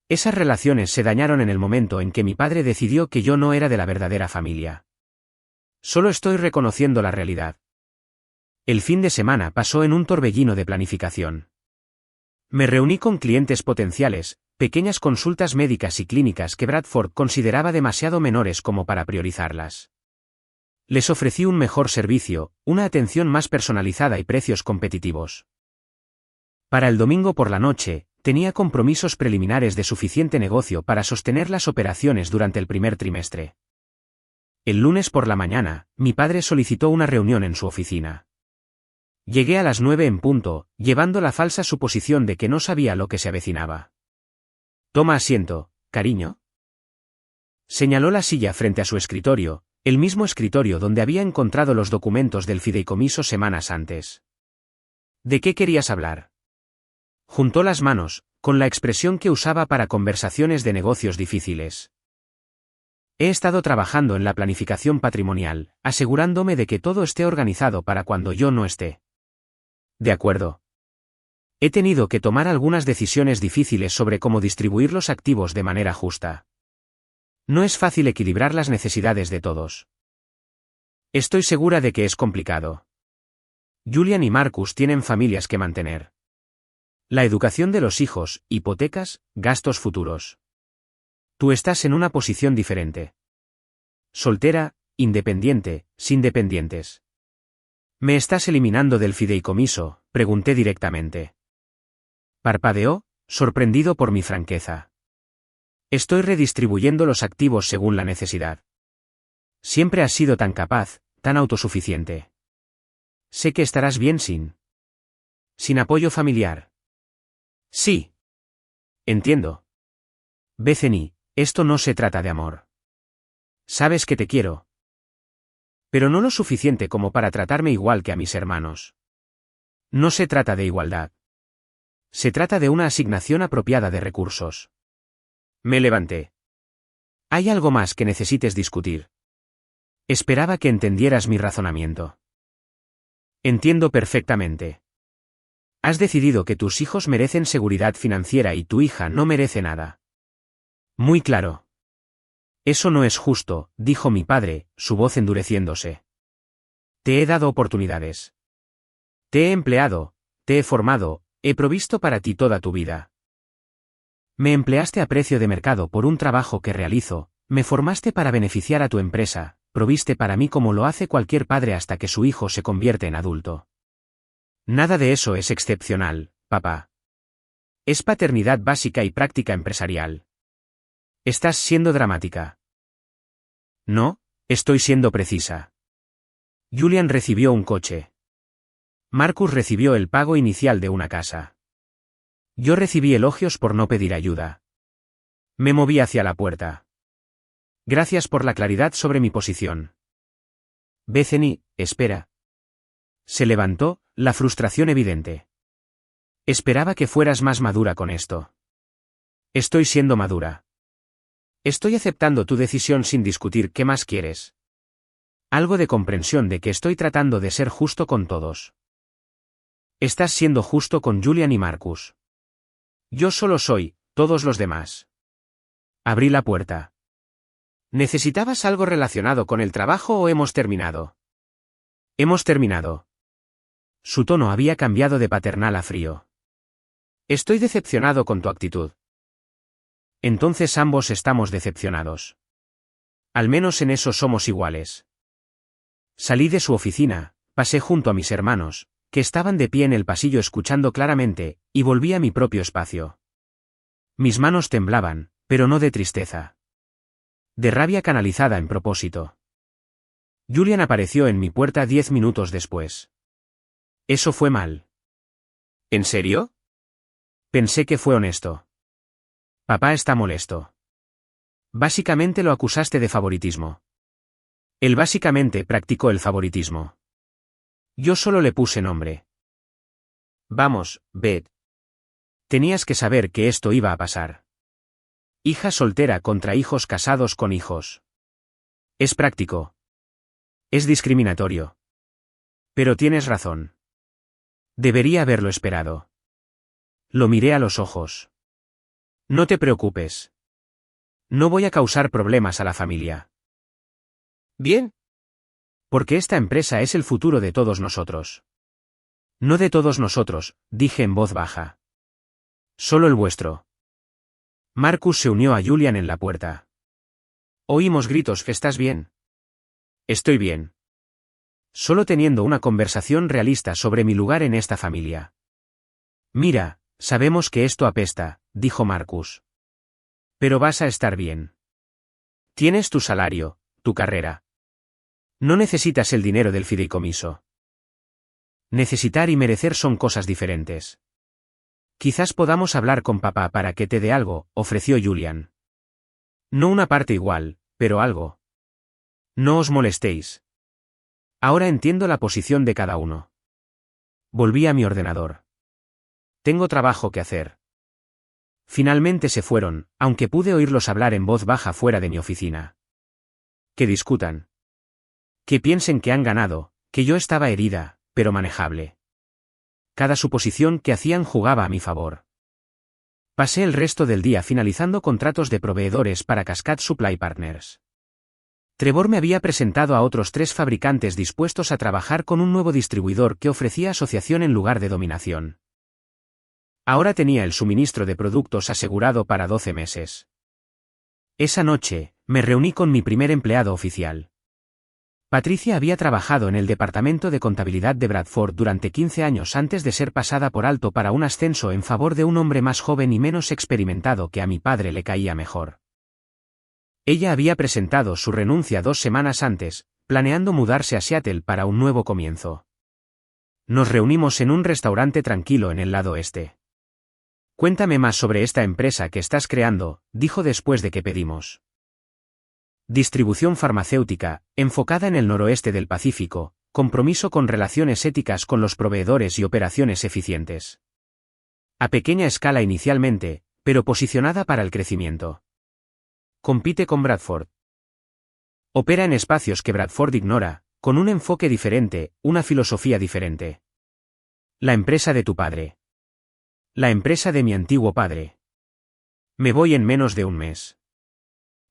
Esas relaciones se dañaron en el momento en que mi padre decidió que yo no era de la verdadera familia. Solo estoy reconociendo la realidad. El fin de semana pasó en un torbellino de planificación. Me reuní con clientes potenciales, pequeñas consultas médicas y clínicas que Bradford consideraba demasiado menores como para priorizarlas. Les ofrecí un mejor servicio, una atención más personalizada y precios competitivos. Para el domingo por la noche, tenía compromisos preliminares de suficiente negocio para sostener las operaciones durante el primer trimestre. El lunes por la mañana, mi padre solicitó una reunión en su oficina. Llegué a las 9 en punto, llevando la falsa suposición de que no sabía lo que se avecinaba. Toma asiento, cariño. Señaló la silla frente a su escritorio, el mismo escritorio donde había encontrado los documentos del fideicomiso semanas antes. ¿De qué querías hablar? Juntó las manos, con la expresión que usaba para conversaciones de negocios difíciles. He estado trabajando en la planificación patrimonial, asegurándome de que todo esté organizado para cuando yo no esté. De acuerdo. He tenido que tomar algunas decisiones difíciles sobre cómo distribuir los activos de manera justa. No es fácil equilibrar las necesidades de todos. Estoy segura de que es complicado. Julian y Marcus tienen familias que mantener. La educación de los hijos, hipotecas, gastos futuros. Tú estás en una posición diferente. Soltera, independiente, sin dependientes. ¿Me estás eliminando del fideicomiso?, pregunté directamente. Parpadeó, sorprendido por mi franqueza. Estoy redistribuyendo los activos según la necesidad. Siempre has sido tan capaz, tan autosuficiente. Sé que estarás bien sin apoyo familiar. Sí. Entiendo. Bethany, esto no se trata de amor. Sabes que te quiero. Pero no lo suficiente como para tratarme igual que a mis hermanos. No se trata de igualdad. Se trata de una asignación apropiada de recursos. Me levanté. ¿Hay algo más que necesites discutir? Esperaba que entendieras mi razonamiento. Entiendo perfectamente. Has decidido que tus hijos merecen seguridad financiera y tu hija no merece nada. Muy claro. Eso no es justo, dijo mi padre, su voz endureciéndose. Te he dado oportunidades. Te he empleado, te he formado, he provisto para ti toda tu vida. Me empleaste a precio de mercado por un trabajo que realizo, me formaste para beneficiar a tu empresa, proviste para mí como lo hace cualquier padre hasta que su hijo se convierte en adulto. Nada de eso es excepcional, papá. Es paternidad básica y práctica empresarial. Estás siendo dramática. No, estoy siendo precisa. Julian recibió un coche. Marcus recibió el pago inicial de una casa. Yo recibí elogios por no pedir ayuda. Me moví hacia la puerta. Gracias por la claridad sobre mi posición. Bethany, espera. Se levantó, la frustración evidente. Esperaba que fueras más madura con esto. Estoy siendo madura. Estoy aceptando tu decisión sin discutir. ¿Qué más quieres? Algo de comprensión de que estoy tratando de ser justo con todos. Estás siendo justo con Julian y Marcus. Yo solo soy, todos los demás. Abrí la puerta. ¿Necesitabas algo relacionado con el trabajo o hemos terminado? Hemos terminado. Su tono había cambiado de paternal a frío. Estoy decepcionado con tu actitud. Entonces ambos estamos decepcionados. Al menos en eso somos iguales. Salí de su oficina, pasé junto a mis hermanos, que estaban de pie en el pasillo escuchando claramente, y volví a mi propio espacio. Mis manos temblaban, pero no de tristeza. De rabia canalizada en propósito. Julian apareció en mi puerta 10 minutos después. Eso fue mal. ¿En serio? Pensé que fue honesto. Papá está molesto. Básicamente lo acusaste de favoritismo. Él básicamente practicó el favoritismo. Yo solo le puse nombre. Vamos, Beth. Tenías que saber que esto iba a pasar. Hija soltera contra hijos casados con hijos. Es práctico. Es discriminatorio. Pero tienes razón. Debería haberlo esperado. Lo miré a los ojos. No te preocupes. No voy a causar problemas a la familia. Bien. Porque esta empresa es el futuro de todos nosotros. No de todos nosotros, dije en voz baja. Solo el vuestro. Marcus se unió a Julian en la puerta. Oímos gritos. ¿Estás bien? Estoy bien. Solo teniendo una conversación realista sobre mi lugar en esta familia. Mira, sabemos que esto apesta, dijo Marcus. Pero vas a estar bien. Tienes tu salario, tu carrera. No necesitas el dinero del fideicomiso. Necesitar y merecer son cosas diferentes. Quizás podamos hablar con papá para que te dé algo, ofreció Julian. No una parte igual, pero algo. No os molestéis. Ahora entiendo la posición de cada uno. Volví a mi ordenador. Tengo trabajo que hacer. Finalmente se fueron, aunque pude oírlos hablar en voz baja fuera de mi oficina. Que discutan. Que piensen que han ganado, que yo estaba herida, pero manejable. Cada suposición que hacían jugaba a mi favor. Pasé el resto del día finalizando contratos de proveedores para Cascade Supply Partners. Trevor me había presentado a otros 3 fabricantes dispuestos a trabajar con un nuevo distribuidor que ofrecía asociación en lugar de dominación. Ahora tenía el suministro de productos asegurado para 12 meses. Esa noche, me reuní con mi primer empleado oficial. Patricia había trabajado en el departamento de contabilidad de Bradford durante 15 años antes de ser pasada por alto para un ascenso en favor de un hombre más joven y menos experimentado que a mi padre le caía mejor. Ella había presentado su renuncia 2 semanas antes, planeando mudarse a Seattle para un nuevo comienzo. Nos reunimos en un restaurante tranquilo en el lado este. Cuéntame más sobre esta empresa que estás creando, dijo después de que pedimos. Distribución farmacéutica, enfocada en el noroeste del Pacífico, compromiso con relaciones éticas con los proveedores y operaciones eficientes. A pequeña escala inicialmente, pero posicionada para el crecimiento. Compite con Bradford. Opera en espacios que Bradford ignora, con un enfoque diferente, una filosofía diferente. La empresa de tu padre. La empresa de mi antiguo padre. Me voy en menos de un mes.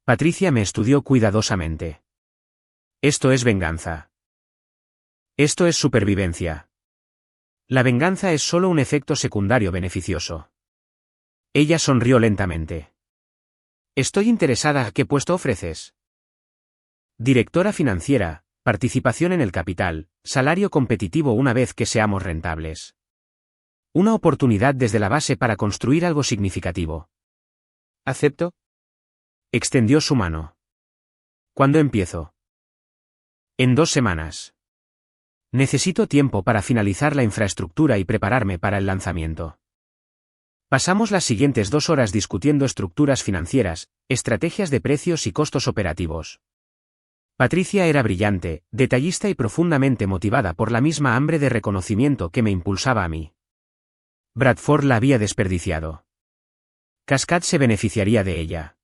Patricia me estudió cuidadosamente. Esto es venganza. Esto es supervivencia. La venganza es solo un efecto secundario beneficioso. Ella sonrió lentamente. Estoy interesada. ¿A qué puesto ofreces? Directora financiera, participación en el capital, salario competitivo una vez que seamos rentables. Una oportunidad desde la base para construir algo significativo. ¿Acepto? Extendió su mano. ¿Cuándo empiezo? En 2 semanas. Necesito tiempo para finalizar la infraestructura y prepararme para el lanzamiento. Pasamos las siguientes 2 horas discutiendo estructuras financieras, estrategias de precios y costos operativos. Patricia era brillante, detallista y profundamente motivada por la misma hambre de reconocimiento que me impulsaba a mí. Bradford la había desperdiciado. Cascade se beneficiaría de ella.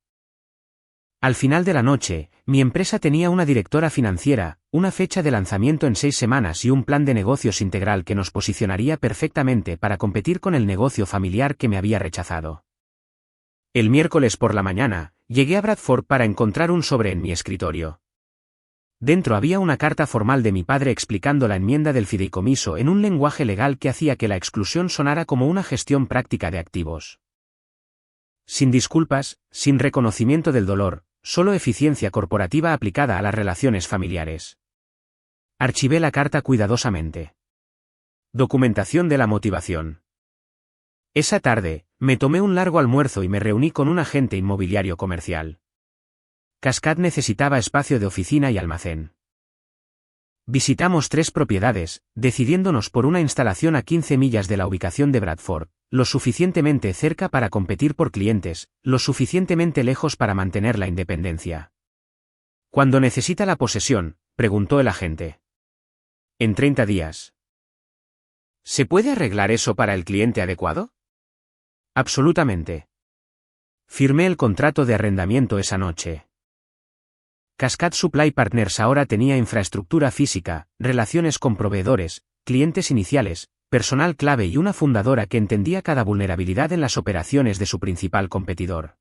Al final de la noche, mi empresa tenía una directora financiera, una fecha de lanzamiento en 6 semanas y un plan de negocios integral que nos posicionaría perfectamente para competir con el negocio familiar que me había rechazado. El miércoles por la mañana, llegué a Bradford para encontrar un sobre en mi escritorio. Dentro había una carta formal de mi padre explicando la enmienda del fideicomiso en un lenguaje legal que hacía que la exclusión sonara como una gestión práctica de activos. Sin disculpas, sin reconocimiento del dolor, solo eficiencia corporativa aplicada a las relaciones familiares. Archivé la carta cuidadosamente. Documentación de la motivación. Esa tarde, me tomé un largo almuerzo y me reuní con un agente inmobiliario comercial. Cascade necesitaba espacio de oficina y almacén. Visitamos 3 propiedades, decidiéndonos por una instalación a 15 millas de la ubicación de Bradford, lo suficientemente cerca para competir por clientes, lo suficientemente lejos para mantener la independencia. ¿Cuándo necesita la posesión?, preguntó el agente. En 30 días. ¿Se puede arreglar eso para el cliente adecuado? Absolutamente. Firmé el contrato de arrendamiento esa noche. Cascade Supply Partners ahora tenía infraestructura física, relaciones con proveedores, clientes iniciales, personal clave y una fundadora que entendía cada vulnerabilidad en las operaciones de su principal competidor.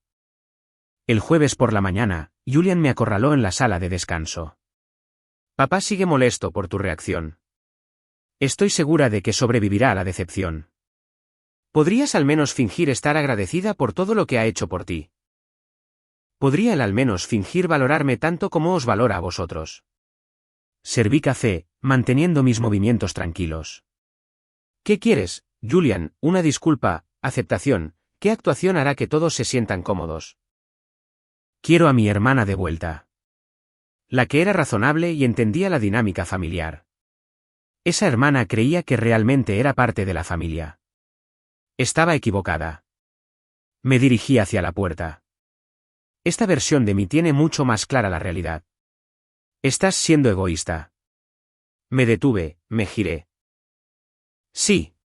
El jueves por la mañana, Julian me acorraló en la sala de descanso. Papá sigue molesto por tu reacción. Estoy segura de que sobrevivirá a la decepción. ¿Podrías al menos fingir estar agradecida por todo lo que ha hecho por ti? ¿Podría él al menos fingir valorarme tanto como os valora a vosotros? Serví café, manteniendo mis movimientos tranquilos. ¿Qué quieres, Julian? Una disculpa, aceptación. ¿Qué actuación hará que todos se sientan cómodos? Quiero a mi hermana de vuelta. La que era razonable y entendía la dinámica familiar. Esa hermana creía que realmente era parte de la familia. Estaba equivocada. Me dirigí hacia la puerta. Esta versión de mí tiene mucho más clara la realidad. Estás siendo egoísta. Me detuve, me giré. Sí.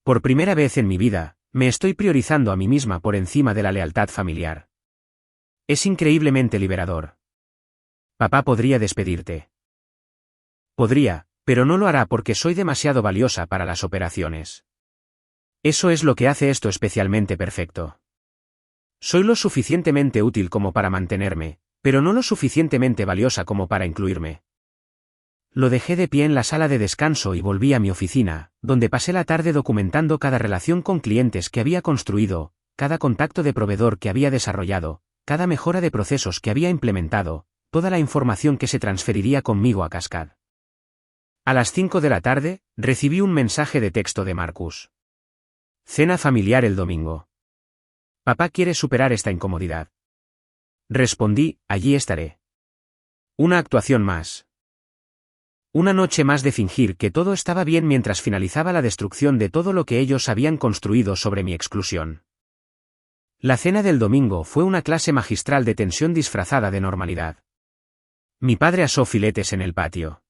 Por primera vez en mi vida, me estoy priorizando a mí misma por encima de la lealtad familiar. Es increíblemente liberador. Papá podría despedirte. Podría, pero no lo hará porque soy demasiado valiosa para las operaciones. Eso es lo que hace esto especialmente perfecto. Soy lo suficientemente útil como para mantenerme, pero no lo suficientemente valiosa como para incluirme. Lo dejé de pie en la sala de descanso y volví a mi oficina, donde pasé la tarde documentando cada relación con clientes que había construido, cada contacto de proveedor que había desarrollado, cada mejora de procesos que había implementado, toda la información que se transferiría conmigo a Cascade. A las 5 de la tarde, recibí un mensaje de texto de Marcus. Cena familiar el domingo. Papá quiere superar esta incomodidad. Respondí, allí estaré. Una actuación más. Una noche más de fingir que todo estaba bien mientras finalizaba la destrucción de todo lo que ellos habían construido sobre mi exclusión. La cena del domingo fue una clase magistral de tensión disfrazada de normalidad. Mi padre asó filetes en el patio.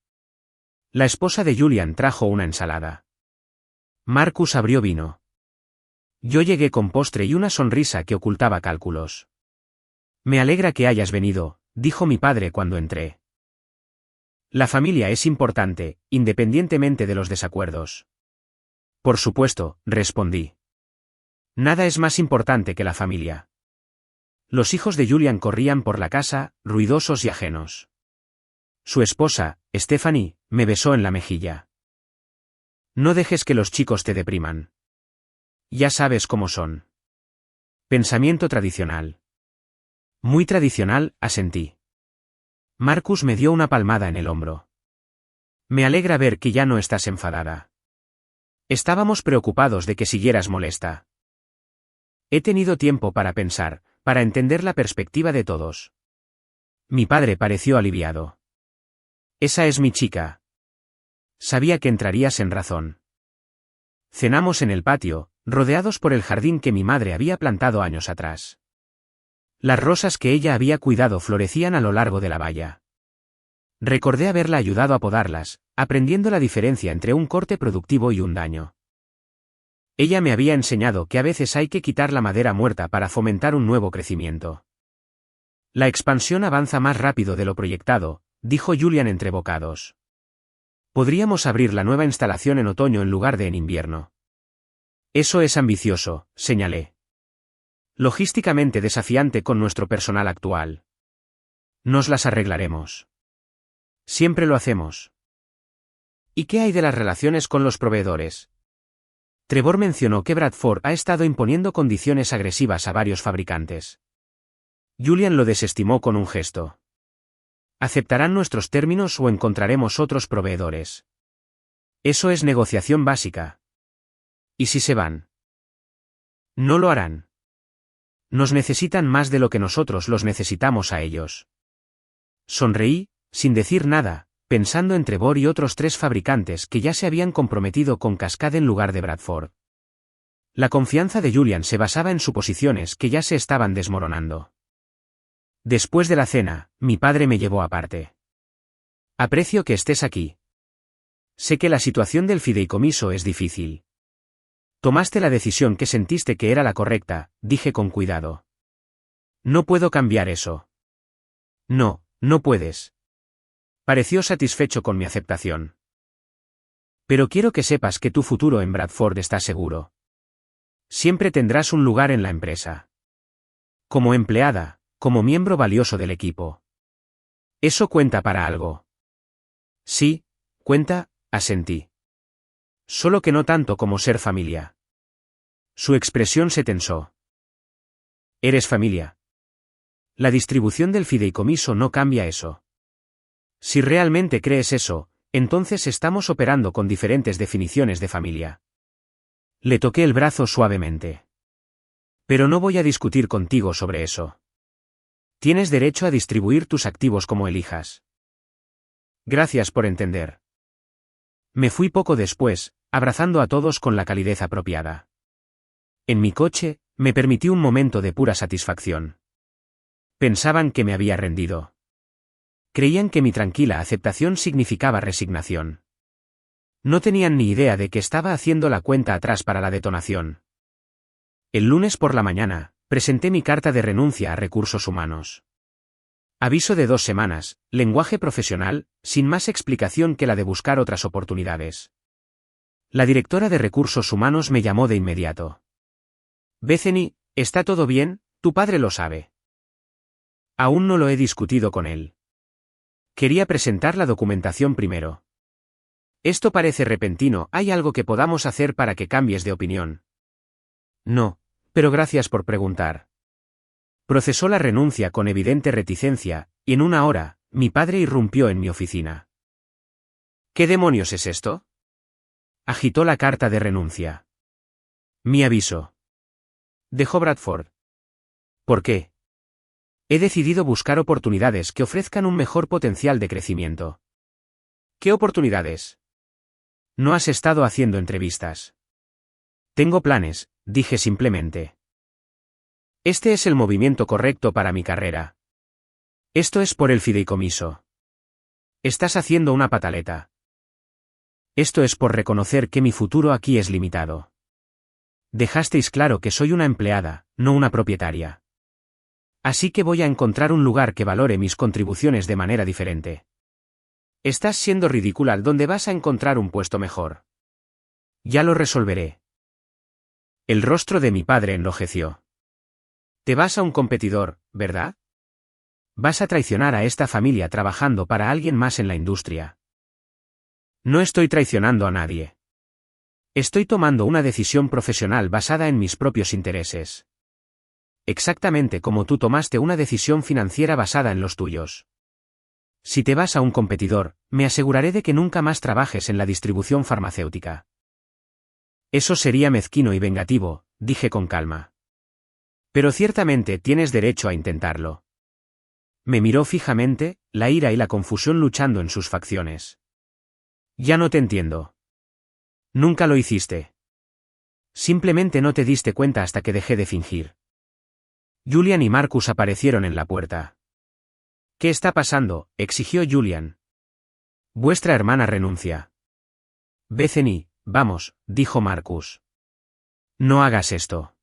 La esposa de Julian trajo una ensalada. Marcus abrió vino. Yo llegué con postre y una sonrisa que ocultaba cálculos. Me alegra que hayas venido, dijo mi padre cuando entré. La familia es importante, independientemente de los desacuerdos. Por supuesto, respondí. Nada es más importante que la familia. Los hijos de Julian corrían por la casa, ruidosos y ajenos. Su esposa, Stephanie, me besó en la mejilla. No dejes que los chicos te depriman. Ya sabes cómo son. Pensamiento tradicional. Muy tradicional, asentí. Marcus me dio una palmada en el hombro. Me alegra ver que ya no estás enfadada. Estábamos preocupados de que siguieras molesta. He tenido tiempo para pensar, para entender la perspectiva de todos. Mi padre pareció aliviado. Esa es mi chica. Sabía que entrarías en razón. Cenamos en el patio, rodeados por el jardín que mi madre había plantado años atrás. Las rosas que ella había cuidado florecían a lo largo de la valla. Recordé haberla ayudado a podarlas, aprendiendo la diferencia entre un corte productivo y un daño. Ella me había enseñado que a veces hay que quitar la madera muerta para fomentar un nuevo crecimiento. La expansión avanza más rápido de lo proyectado, dijo Julian entre bocados. Podríamos abrir la nueva instalación en otoño en lugar de en invierno. Eso es ambicioso, señalé. Logísticamente desafiante con nuestro personal actual. Nos las arreglaremos. Siempre lo hacemos. ¿Y qué hay de las relaciones con los proveedores? Trevor mencionó que Bradford ha estado imponiendo condiciones agresivas a varios fabricantes. Julian lo desestimó con un gesto. ¿Aceptarán nuestros términos o encontraremos otros proveedores? Eso es negociación básica. ¿Y si se van? No lo harán. Nos necesitan más de lo que nosotros los necesitamos a ellos. Sonreí, sin decir nada, pensando en Trevor y otros 3 fabricantes que ya se habían comprometido con Cascade en lugar de Bradford. La confianza de Julian se basaba en suposiciones que ya se estaban desmoronando. Después de la cena, mi padre me llevó aparte. Aprecio que estés aquí. Sé que la situación del fideicomiso es difícil. Tomaste la decisión que sentiste que era la correcta, dije con cuidado. No puedo cambiar eso. No, no puedes. Pareció satisfecho con mi aceptación. Pero quiero que sepas que tu futuro en Bradford está seguro. Siempre tendrás un lugar en la empresa. Como empleada, como miembro valioso del equipo. Eso cuenta para algo. Sí, cuenta, asentí. Solo que no tanto como ser familia. Su expresión se tensó. Eres familia. La distribución del fideicomiso no cambia eso. Si realmente crees eso, entonces estamos operando con diferentes definiciones de familia. Le toqué el brazo suavemente. Pero no voy a discutir contigo sobre eso. Tienes derecho a distribuir tus activos como elijas. Gracias por entender. Me fui poco después, abrazando a todos con la calidez apropiada. En mi coche, me permití un momento de pura satisfacción. Pensaban que me había rendido. Creían que mi tranquila aceptación significaba resignación. No tenían ni idea de que estaba haciendo la cuenta atrás para la detonación. El lunes por la mañana, presenté mi carta de renuncia a Recursos Humanos. Aviso de 2 semanas, lenguaje profesional, sin más explicación que la de buscar otras oportunidades. La directora de Recursos Humanos me llamó de inmediato. Bethany, ¿está todo bien? Tu padre lo sabe. Aún no lo he discutido con él. Quería presentar la documentación primero. Esto parece repentino, ¿hay algo que podamos hacer para que cambies de opinión? No, pero gracias por preguntar. Procesó la renuncia con evidente reticencia, y en 1 hora, mi padre irrumpió en mi oficina. ¿Qué demonios es esto? Agitó la carta de renuncia. Mi aviso. Dejó Bradford. ¿Por qué? He decidido buscar oportunidades que ofrezcan un mejor potencial de crecimiento. ¿Qué oportunidades? No has estado haciendo entrevistas. Tengo planes, dije simplemente. Este es el movimiento correcto para mi carrera. Esto es por el fideicomiso. Estás haciendo una pataleta. Esto es por reconocer que mi futuro aquí es limitado. Dejasteis claro que soy una empleada, no una propietaria. Así que voy a encontrar un lugar que valore mis contribuciones de manera diferente. Estás siendo ridícula, ¿dónde vas a encontrar un puesto mejor? Ya lo resolveré. El rostro de mi padre enrojeció. Te vas a un competidor, ¿verdad? Vas a traicionar a esta familia trabajando para alguien más en la industria. No estoy traicionando a nadie. Estoy tomando una decisión profesional basada en mis propios intereses. Exactamente como tú tomaste una decisión financiera basada en los tuyos. Si te vas a un competidor, me aseguraré de que nunca más trabajes en la distribución farmacéutica. Eso sería mezquino y vengativo, dije con calma. Pero ciertamente tienes derecho a intentarlo. Me miró fijamente, la ira y la confusión luchando en sus facciones. Ya no te entiendo. Nunca lo hiciste. Simplemente no te diste cuenta hasta que dejé de fingir. Julian y Marcus aparecieron en la puerta. ¿Qué está pasando?, exigió Julian. Vuestra hermana renuncia. Bethany, vamos, dijo Marcus. No hagas esto.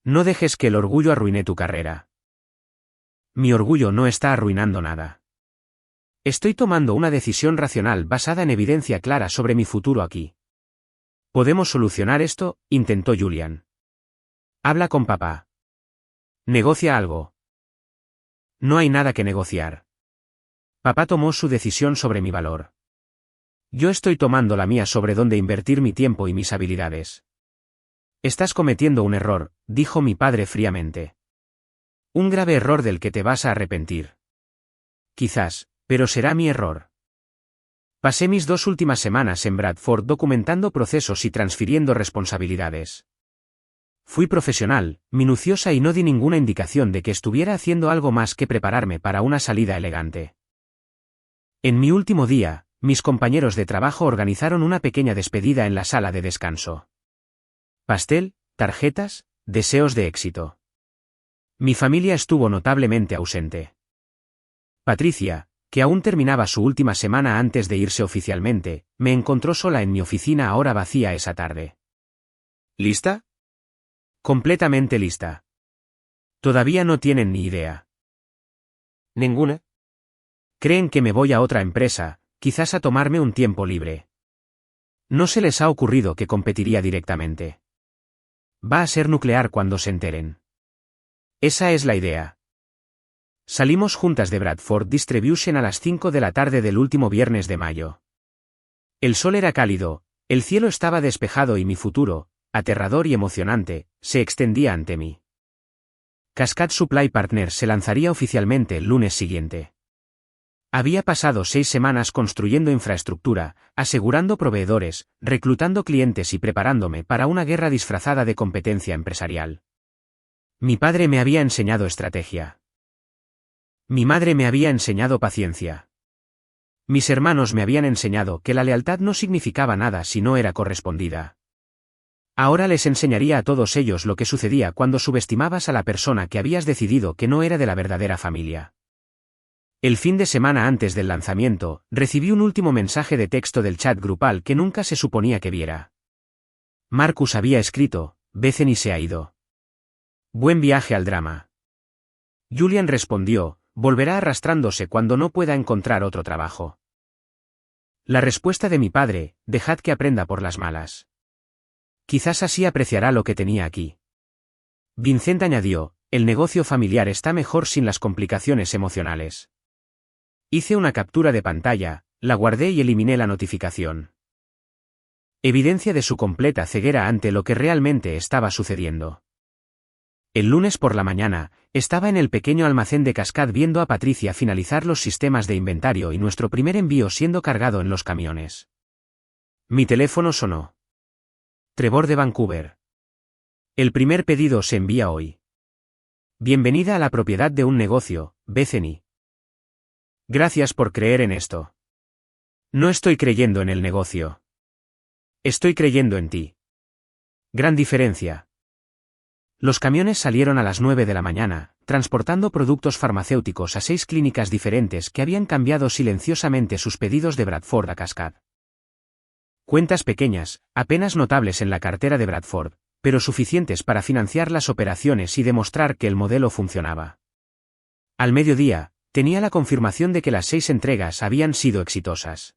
No dejes que el orgullo arruine tu carrera. Mi orgullo no está arruinando nada. Estoy tomando una decisión racional basada en evidencia clara sobre mi futuro aquí. ¿Podemos solucionar esto?, intentó Julian. Habla con papá. Negocia algo. No hay nada que negociar. Papá tomó su decisión sobre mi valor. Yo estoy tomando la mía sobre dónde invertir mi tiempo y mis habilidades. Estás cometiendo un error, dijo mi padre fríamente. Un grave error del que te vas a arrepentir. Quizás, pero será mi error. Pasé mis 2 últimas semanas en Bradford documentando procesos y transfiriendo responsabilidades. Fui profesional, minuciosa y no di ninguna indicación de que estuviera haciendo algo más que prepararme para una salida elegante. En mi último día, mis compañeros de trabajo organizaron una pequeña despedida en la sala de descanso. Pastel, tarjetas, deseos de éxito. Mi familia estuvo notablemente ausente. Patricia, que aún terminaba su última semana antes de irse oficialmente, me encontró sola en mi oficina ahora vacía esa tarde. ¿Lista? Completamente lista. Todavía no tienen ni idea. ¿Ninguna? Creen que me voy a otra empresa, quizás a tomarme un tiempo libre. No se les ha ocurrido que competiría directamente. Va a ser nuclear cuando se enteren. Esa es la idea. Salimos juntas de Bradford Distribution a las 5 de la tarde del último viernes de mayo. El sol era cálido, el cielo estaba despejado y mi futuro, aterrador y emocionante, se extendía ante mí. Cascade Supply Partners se lanzaría oficialmente el lunes siguiente. Había pasado 6 semanas construyendo infraestructura, asegurando proveedores, reclutando clientes y preparándome para una guerra disfrazada de competencia empresarial. Mi padre me había enseñado estrategia. Mi madre me había enseñado paciencia. Mis hermanos me habían enseñado que la lealtad no significaba nada si no era correspondida. Ahora les enseñaría a todos ellos lo que sucedía cuando subestimabas a la persona que habías decidido que no era de la verdadera familia. El fin de semana antes del lanzamiento, recibí un último mensaje de texto del chat grupal que nunca se suponía que viera. Marcus había escrito: Bethany se ha ido. Buen viaje al drama. Julian respondió: volverá arrastrándose cuando no pueda encontrar otro trabajo. La respuesta de mi padre: dejad que aprenda por las malas. Quizás así apreciará lo que tenía aquí. Vincent añadió: el negocio familiar está mejor sin las complicaciones emocionales. Hice una captura de pantalla, la guardé y eliminé la notificación. Evidencia de su completa ceguera ante lo que realmente estaba sucediendo. El lunes por la mañana, estaba en el pequeño almacén de Cascade viendo a Patricia finalizar los sistemas de inventario y nuestro primer envío siendo cargado en los camiones. Mi teléfono sonó. Trevor de Vancouver. El primer pedido se envía hoy. Bienvenida a la propiedad de un negocio, Bethany. Gracias por creer en esto. No estoy creyendo en el negocio. Estoy creyendo en ti. Gran diferencia. Los camiones salieron a las 9 de la mañana, transportando productos farmacéuticos a 6 clínicas diferentes que habían cambiado silenciosamente sus pedidos de Bradford a Cascade. Cuentas pequeñas, apenas notables en la cartera de Bradford, pero suficientes para financiar las operaciones y demostrar que el modelo funcionaba. Al mediodía, tenía la confirmación de que las 6 entregas habían sido exitosas.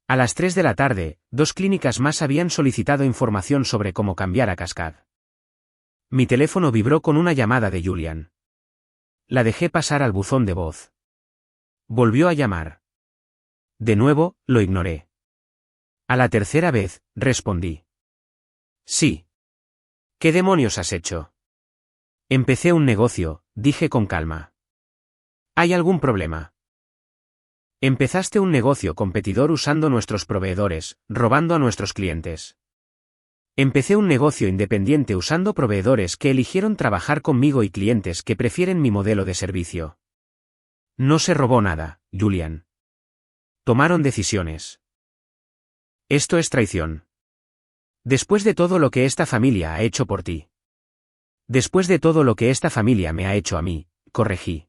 A las 3 de la tarde, 2 clínicas más habían solicitado información sobre cómo cambiar a Cascade. Mi teléfono vibró con una llamada de Julian. La dejé pasar al buzón de voz. Volvió a llamar. De nuevo, lo ignoré. A la tercera vez, respondí. Sí. ¿Qué demonios has hecho? Empecé un negocio, dije con calma. ¿Hay algún problema? Empezaste un negocio competidor usando nuestros proveedores, robando a nuestros clientes. Empecé un negocio independiente usando proveedores que eligieron trabajar conmigo y clientes que prefieren mi modelo de servicio. No se robó nada, Julian. Tomaron decisiones. Esto es traición. Después de todo lo que esta familia ha hecho por ti. Después de todo lo que esta familia me ha hecho a mí, corregí.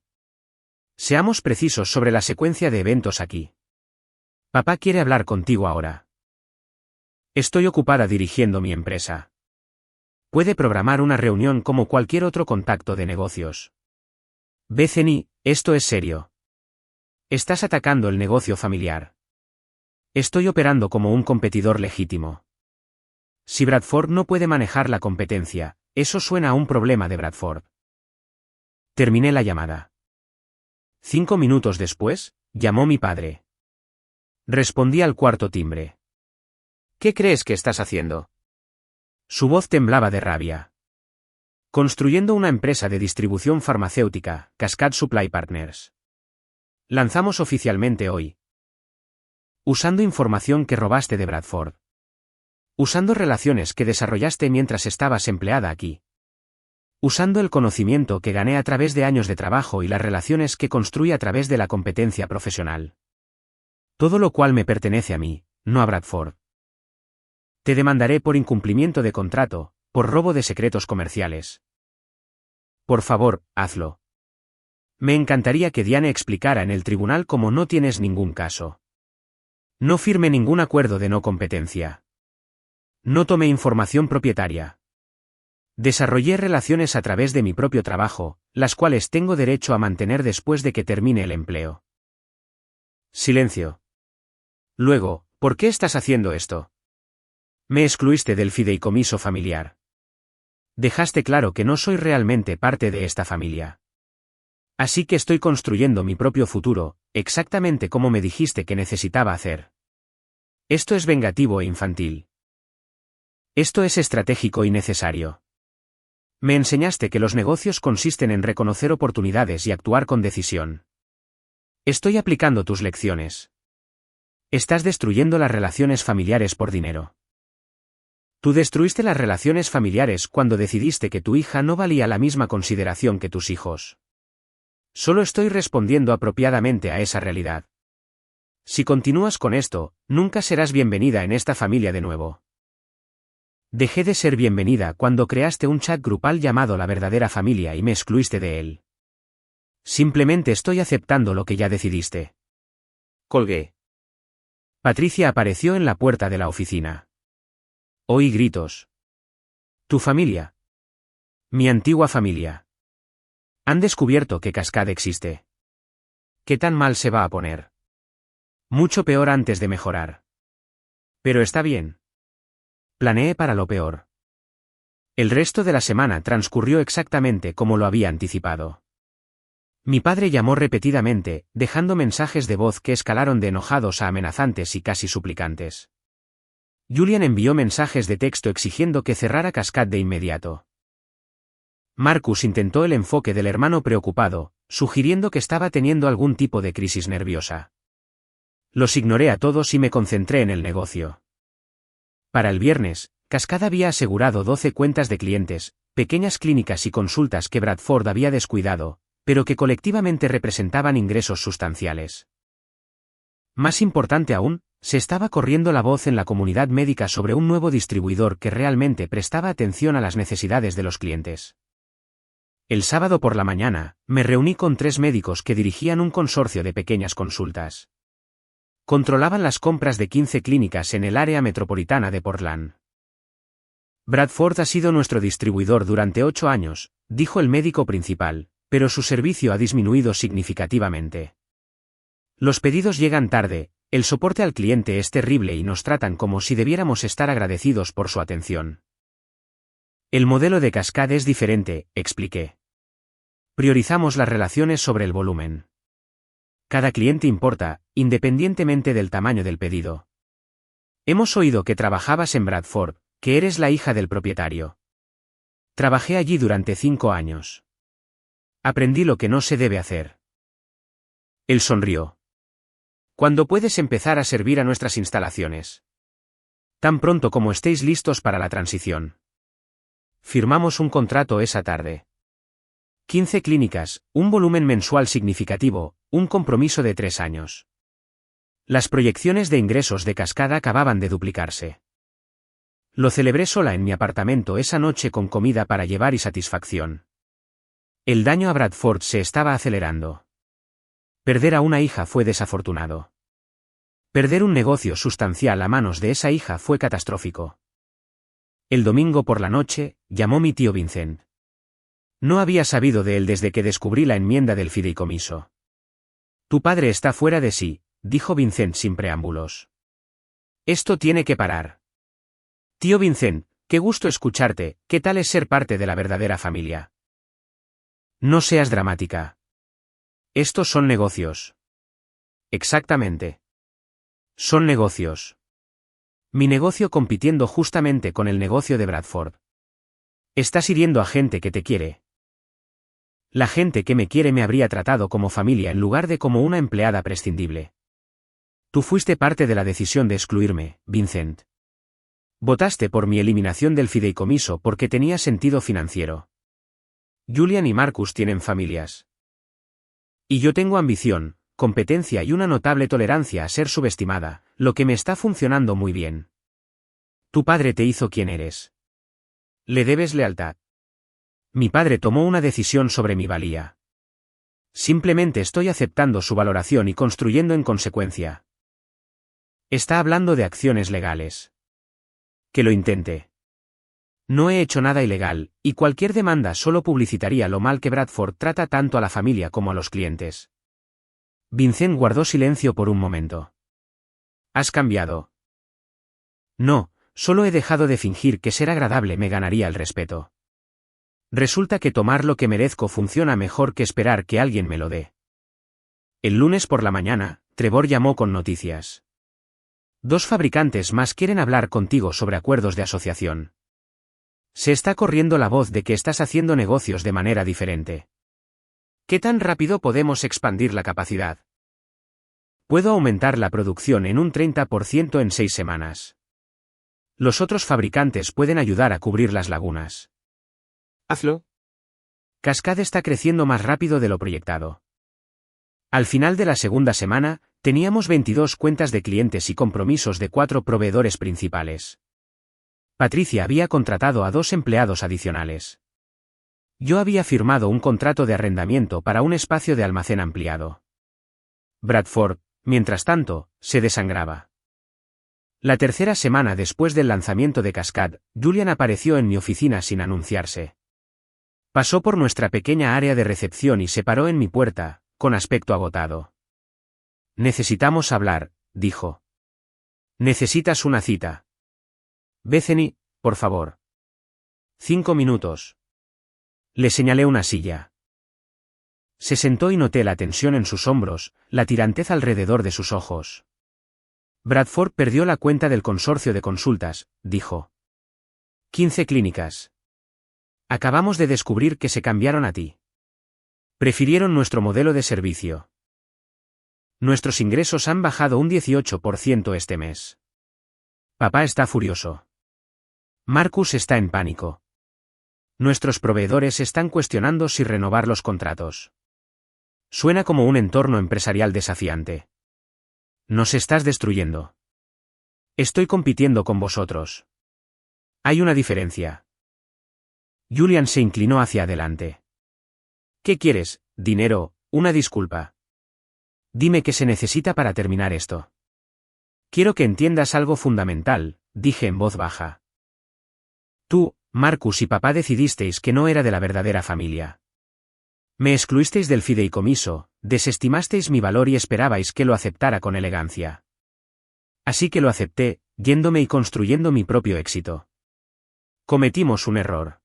Seamos precisos sobre la secuencia de eventos aquí. Papá quiere hablar contigo ahora. Estoy ocupada dirigiendo mi empresa. Puede programar una reunión como cualquier otro contacto de negocios. Bethany, esto es serio. Estás atacando el negocio familiar. Estoy operando como un competidor legítimo. Si Bradford no puede manejar la competencia, eso suena a un problema de Bradford. Terminé la llamada. 5 minutos después, llamó mi padre. Respondí al cuarto timbre. ¿Qué crees que estás haciendo? Su voz temblaba de rabia. Construyendo una empresa de distribución farmacéutica, Cascade Supply Partners. Lanzamos oficialmente hoy. Usando información que robaste de Bradford. Usando relaciones que desarrollaste mientras estabas empleada aquí. Usando el conocimiento que gané a través de años de trabajo y las relaciones que construí a través de la competencia profesional. Todo lo cual me pertenece a mí, no a Bradford. Te demandaré por incumplimiento de contrato, por robo de secretos comerciales. Por favor, hazlo. Me encantaría que Diane explicara en el tribunal cómo no tienes ningún caso. No firme ningún acuerdo de no competencia. No tomé información propietaria. Desarrollé relaciones a través de mi propio trabajo, las cuales tengo derecho a mantener después de que termine el empleo. Silencio. Luego, ¿por qué estás haciendo esto? Me excluiste del fideicomiso familiar. Dejaste claro que no soy realmente parte de esta familia. Así que estoy construyendo mi propio futuro, exactamente como me dijiste que necesitaba hacer. Esto es vengativo e infantil. Esto es estratégico y necesario. Me enseñaste que los negocios consisten en reconocer oportunidades y actuar con decisión. Estoy aplicando tus lecciones. Estás destruyendo las relaciones familiares por dinero. Tú destruiste las relaciones familiares cuando decidiste que tu hija no valía la misma consideración que tus hijos. Solo estoy respondiendo apropiadamente a esa realidad. Si continúas con esto, nunca serás bienvenida en esta familia de nuevo. Dejé de ser bienvenida cuando creaste un chat grupal llamado La Verdadera Familia y me excluiste de él. Simplemente estoy aceptando lo que ya decidiste. Colgué. Patricia apareció en la puerta de la oficina. Oí gritos. ¿Tu familia? Mi antigua familia. Han descubierto que Cascade existe. ¿Qué tan mal se va a poner? Mucho peor antes de mejorar. Pero está bien. Planeé para lo peor. El resto de la semana transcurrió exactamente como lo había anticipado. Mi padre llamó repetidamente, dejando mensajes de voz que escalaron de enojados a amenazantes y casi suplicantes. Julian envió mensajes de texto exigiendo que cerrara Cascade de inmediato. Marcus intentó el enfoque del hermano preocupado, sugiriendo que estaba teniendo algún tipo de crisis nerviosa. Los ignoré a todos y me concentré en el negocio. Para el viernes, Cascade había asegurado 12 cuentas de clientes, pequeñas clínicas y consultas que Bradford había descuidado, pero que colectivamente representaban ingresos sustanciales. Más importante aún, se estaba corriendo la voz en la comunidad médica sobre un nuevo distribuidor que realmente prestaba atención a las necesidades de los clientes. El sábado por la mañana, me reuní con 3 médicos que dirigían un consorcio de pequeñas consultas. Controlaban las compras de 15 clínicas en el área metropolitana de Portland. Bradford ha sido nuestro distribuidor durante 8 años, dijo el médico principal, pero su servicio ha disminuido significativamente. Los pedidos llegan tarde, el soporte al cliente es terrible y nos tratan como si debiéramos estar agradecidos por su atención. El modelo de Cascade es diferente, expliqué. Priorizamos las relaciones sobre el volumen. Cada cliente importa, independientemente del tamaño del pedido. Hemos oído que trabajabas en Bradford, que eres la hija del propietario. Trabajé allí durante 5 años. Aprendí lo que no se debe hacer. Él sonrió. ¿Cuándo puedes empezar a servir a nuestras instalaciones? Tan pronto como estéis listos para la transición. Firmamos un contrato esa tarde. 15 clínicas, un volumen mensual significativo, un compromiso de 3 años. Las proyecciones de ingresos de Cascade acababan de duplicarse. Lo celebré sola en mi apartamento esa noche con comida para llevar y satisfacción. El daño a Bradford se estaba acelerando. Perder a una hija fue desafortunado. Perder un negocio sustancial a manos de esa hija fue catastrófico. El domingo por la noche, llamó mi tío Vincent. No había sabido de él desde que descubrí la enmienda del fideicomiso. Tu padre está fuera de sí, dijo Vincent sin preámbulos. Esto tiene que parar. Tío Vincent, qué gusto escucharte, ¿qué tal es ser parte de la verdadera familia? No seas dramática. Estos son negocios. Exactamente. Son negocios. Mi negocio compitiendo justamente con el negocio de Bradford. Estás hiriendo a gente que te quiere. La gente que me quiere me habría tratado como familia en lugar de como una empleada prescindible. Tú fuiste parte de la decisión de excluirme, Vincent. Votaste por mi eliminación del fideicomiso porque tenía sentido financiero. Julian y Marcus tienen familias. Y yo tengo ambición, competencia y una notable tolerancia a ser subestimada, lo que me está funcionando muy bien. Tu padre te hizo quien eres. Le debes lealtad. Mi padre tomó una decisión sobre mi valía. Simplemente estoy aceptando su valoración y construyendo en consecuencia. Está hablando de acciones legales. Que lo intente. No he hecho nada ilegal, y cualquier demanda solo publicitaría lo mal que Bradford trata tanto a la familia como a los clientes. Vincent guardó silencio por un momento. ¿Has cambiado? No, solo he dejado de fingir que ser agradable me ganaría el respeto. Resulta que tomar lo que merezco funciona mejor que esperar que alguien me lo dé. El lunes por la mañana, Trevor llamó con noticias. 2 fabricantes más quieren hablar contigo sobre acuerdos de asociación. Se está corriendo la voz de que estás haciendo negocios de manera diferente. ¿Qué tan rápido podemos expandir la capacidad? Puedo aumentar la producción en un 30% en 6 semanas. Los otros fabricantes pueden ayudar a cubrir las lagunas. Hazlo. Cascade está creciendo más rápido de lo proyectado. Al final de la segunda semana, teníamos 22 cuentas de clientes y compromisos de 4 proveedores principales. Patricia había contratado a 2 empleados adicionales. Yo había firmado un contrato de arrendamiento para un espacio de almacén ampliado. Bradford, mientras tanto, se desangraba. La tercera semana después del lanzamiento de Cascade, Julian apareció en mi oficina sin anunciarse. Pasó por nuestra pequeña área de recepción y se paró en mi puerta, con aspecto agotado. Necesitamos hablar, dijo. Necesitas una cita. Bethany, por favor. 5 minutos. Le señalé una silla. Se sentó y noté la tensión en sus hombros, la tirantez alrededor de sus ojos. Bradford perdió la cuenta del consorcio de consultas, dijo. 15 clínicas. Acabamos de descubrir que se cambiaron a ti. Prefirieron nuestro modelo de servicio. Nuestros ingresos han bajado un 18% este mes. Papá está furioso. Marcus está en pánico. Nuestros proveedores están cuestionando si renovar los contratos. Suena como un entorno empresarial desafiante. Nos estás destruyendo. Estoy compitiendo con vosotros. Hay una diferencia. Julian se inclinó hacia adelante. ¿Qué quieres? ¿Dinero? ¿Una disculpa? Dime qué se necesita para terminar esto. Quiero que entiendas algo fundamental, dije en voz baja. Tú, Marcus y papá decidisteis que no era de la verdadera familia. Me excluisteis del fideicomiso, desestimasteis mi valor y esperabais que lo aceptara con elegancia. Así que lo acepté, yéndome y construyendo mi propio éxito. Cometimos un error.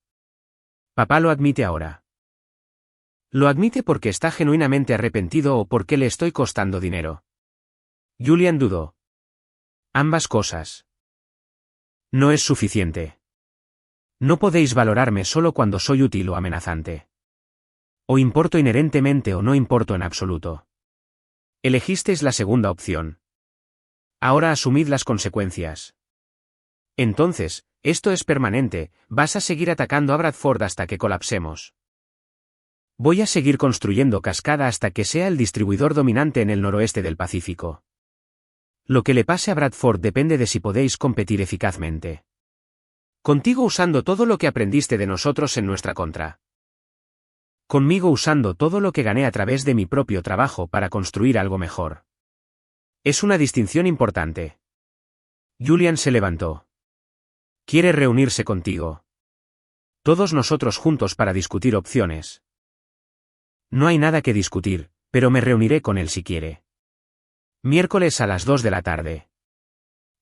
Papá lo admite ahora. ¿Lo admite porque está genuinamente arrepentido o porque le estoy costando dinero? Julian dudó. Ambas cosas. No es suficiente. No podéis valorarme solo cuando soy útil o amenazante. O importo inherentemente o no importo en absoluto. Elegisteis la segunda opción. Ahora asumid las consecuencias. Entonces, esto es permanente, vas a seguir atacando a Bradford hasta que colapsemos. Voy a seguir construyendo Cascada hasta que sea el distribuidor dominante en el noroeste del Pacífico. Lo que le pase a Bradford depende de si podéis competir eficazmente. Contigo usando todo lo que aprendiste de nosotros en nuestra contra. Conmigo usando todo lo que gané a través de mi propio trabajo para construir algo mejor. Es una distinción importante. Julian se levantó. ¿Quiere reunirse contigo? Todos nosotros juntos para discutir opciones. No hay nada que discutir, pero me reuniré con él si quiere. Miércoles a las 2 de la tarde.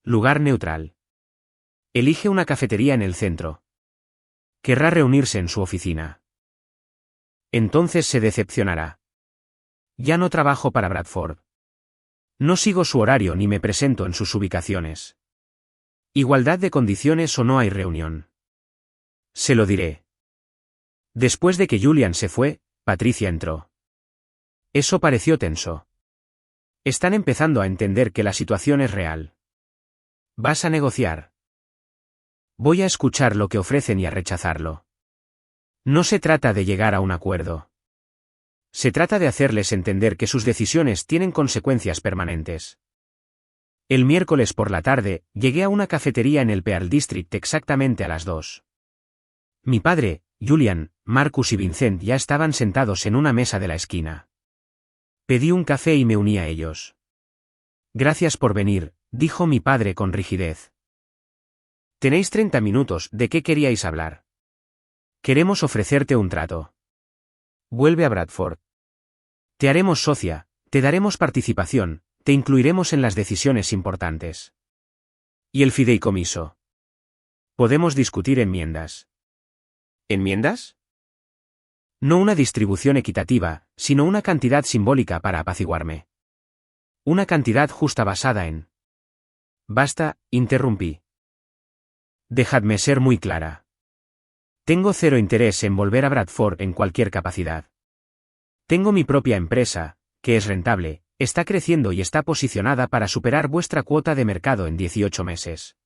Lugar neutral. Elige una cafetería en el centro. Querrá reunirse en su oficina. Entonces se decepcionará. Ya no trabajo para Bradford. No sigo su horario ni me presento en sus ubicaciones. Igualdad de condiciones o no hay reunión. Se lo diré. Después de que Julian se fue, Patricia entró. Eso pareció tenso. Están empezando a entender que la situación es real. ¿Vas a negociar? Voy a escuchar lo que ofrecen y a rechazarlo. No se trata de llegar a un acuerdo. Se trata de hacerles entender que sus decisiones tienen consecuencias permanentes. El miércoles por la tarde, llegué a una cafetería en el Pearl District exactamente a las 2. Mi padre, Julian, Marcus y Vincent ya estaban sentados en una mesa de la esquina. Pedí un café y me uní a ellos. Gracias por venir, dijo mi padre con rigidez. Tenéis 30 minutos, ¿de qué queríais hablar? Queremos ofrecerte un trato. Vuelve a Bradford. Te haremos socia, te daremos participación, te incluiremos en las decisiones importantes. ¿Y el fideicomiso? Podemos discutir enmiendas. ¿Enmiendas? No una distribución equitativa, sino una cantidad simbólica para apaciguarme. Una cantidad justa basada en... Basta, interrumpí. Dejadme ser muy clara. Tengo cero interés en volver a Bradford en cualquier capacidad. Tengo mi propia empresa, que es rentable, está creciendo y está posicionada para superar vuestra cuota de mercado en 18 meses.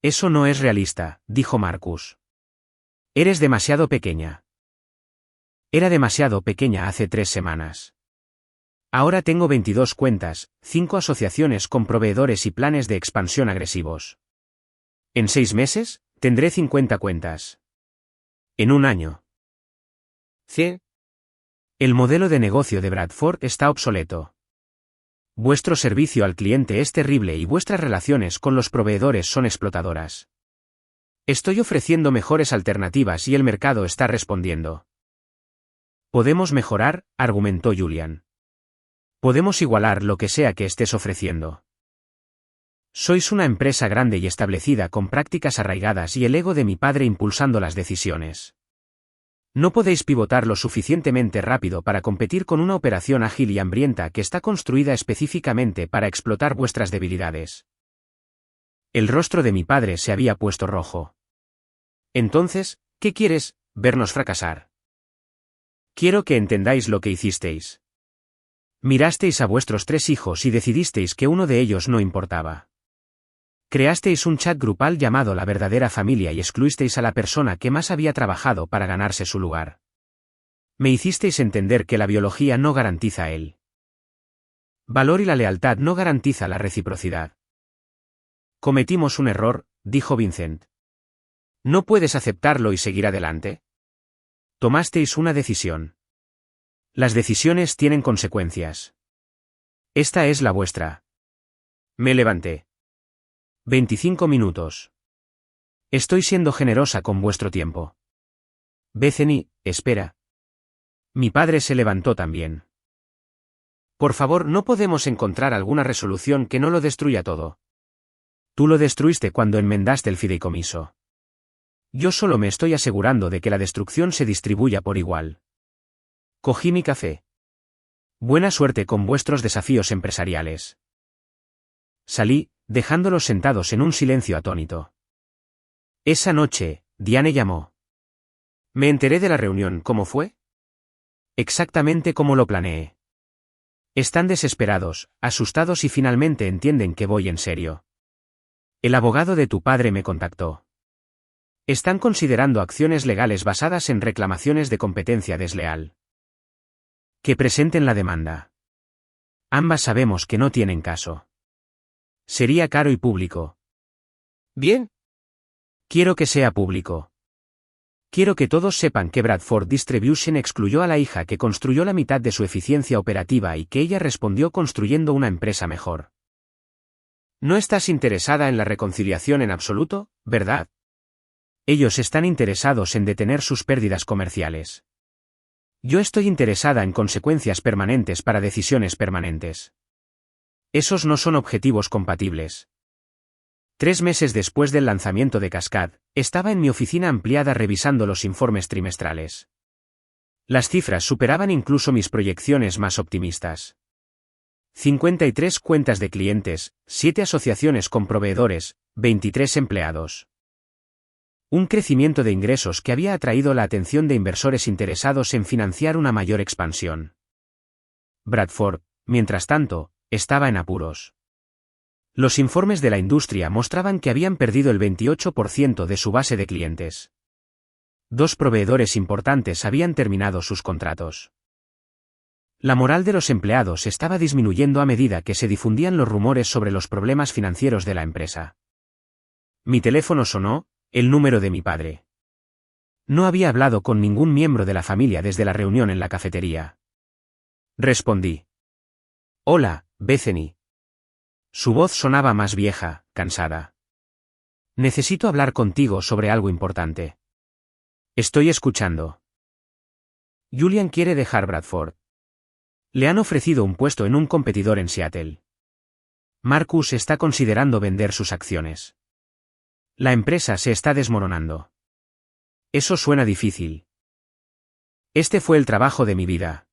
Eso no es realista, dijo Marcus. Eres demasiado pequeña. Era demasiado pequeña hace 3 semanas. Ahora tengo 22 cuentas, 5 asociaciones con proveedores y planes de expansión agresivos. En 6 meses, tendré 50 cuentas. En un año. ¿Sí? El modelo de negocio de Bradford está obsoleto. Vuestro servicio al cliente es terrible y vuestras relaciones con los proveedores son explotadoras. Estoy ofreciendo mejores alternativas y el mercado está respondiendo. Podemos mejorar, argumentó Julian. Podemos igualar lo que sea que estés ofreciendo. Sois una empresa grande y establecida con prácticas arraigadas y el ego de mi padre impulsando las decisiones. No podéis pivotar lo suficientemente rápido para competir con una operación ágil y hambrienta que está construida específicamente para explotar vuestras debilidades. El rostro de mi padre se había puesto rojo. Entonces, ¿qué quieres? ¿Vernos fracasar? Quiero que entendáis lo que hicisteis. Mirasteis a vuestros 3 hijos y decidisteis que uno de ellos no importaba. Creasteis un chat grupal llamado La Verdadera Familia y excluisteis a la persona que más había trabajado para ganarse su lugar. Me hicisteis entender que la biología no garantiza el valor y la lealtad no garantiza la reciprocidad. Cometimos un error, dijo Vincent. ¿No puedes aceptarlo y seguir adelante? Tomasteis una decisión. Las decisiones tienen consecuencias. Esta es la vuestra. Me levanté. 25 minutos. Estoy siendo generosa con vuestro tiempo. Bethany, espera. Mi padre se levantó también. Por favor, ¿no podemos encontrar alguna resolución que no lo destruya todo? Tú lo destruiste cuando enmendaste el fideicomiso. Yo solo me estoy asegurando de que la destrucción se distribuya por igual. Cogí mi café. Buena suerte con vuestros desafíos empresariales. Salí, dejándolos sentados en un silencio atónito. Esa noche, Diane llamó. Me enteré de la reunión, ¿cómo fue? Exactamente como lo planeé. Están desesperados, asustados y finalmente entienden que voy en serio. El abogado de tu padre me contactó. Están considerando acciones legales basadas en reclamaciones de competencia desleal. Que presenten la demanda. Ambas sabemos que no tienen caso. Sería caro y público. Bien. Quiero que sea público. Quiero que todos sepan que Bradford Distribution excluyó a la hija que construyó la mitad de su eficiencia operativa y que ella respondió construyendo una empresa mejor. ¿No estás interesada en la reconciliación en absoluto, verdad? Ellos están interesados en detener sus pérdidas comerciales. Yo estoy interesada en consecuencias permanentes para decisiones permanentes. Esos no son objetivos compatibles. 3 meses después del lanzamiento de Cascade, estaba en mi oficina ampliada revisando los informes trimestrales. Las cifras superaban incluso mis proyecciones más optimistas. 53 cuentas de clientes, 7 asociaciones con proveedores, 23 empleados. Un crecimiento de ingresos que había atraído la atención de inversores interesados en financiar una mayor expansión. Bradford, mientras tanto, estaba en apuros. Los informes de la industria mostraban que habían perdido el 28% de su base de clientes. 2 proveedores importantes habían terminado sus contratos. La moral de los empleados estaba disminuyendo a medida que se difundían los rumores sobre los problemas financieros de la empresa. Mi teléfono sonó, el número de mi padre. No había hablado con ningún miembro de la familia desde la reunión en la cafetería. Respondí. Hola, Bethany. Su voz sonaba más vieja, cansada. Necesito hablar contigo sobre algo importante. Estoy escuchando. Julian quiere dejar Bradford. Le han ofrecido un puesto en un competidor en Seattle. Marcus está considerando vender sus acciones. La empresa se está desmoronando. Eso suena difícil. Este fue el trabajo de mi vida.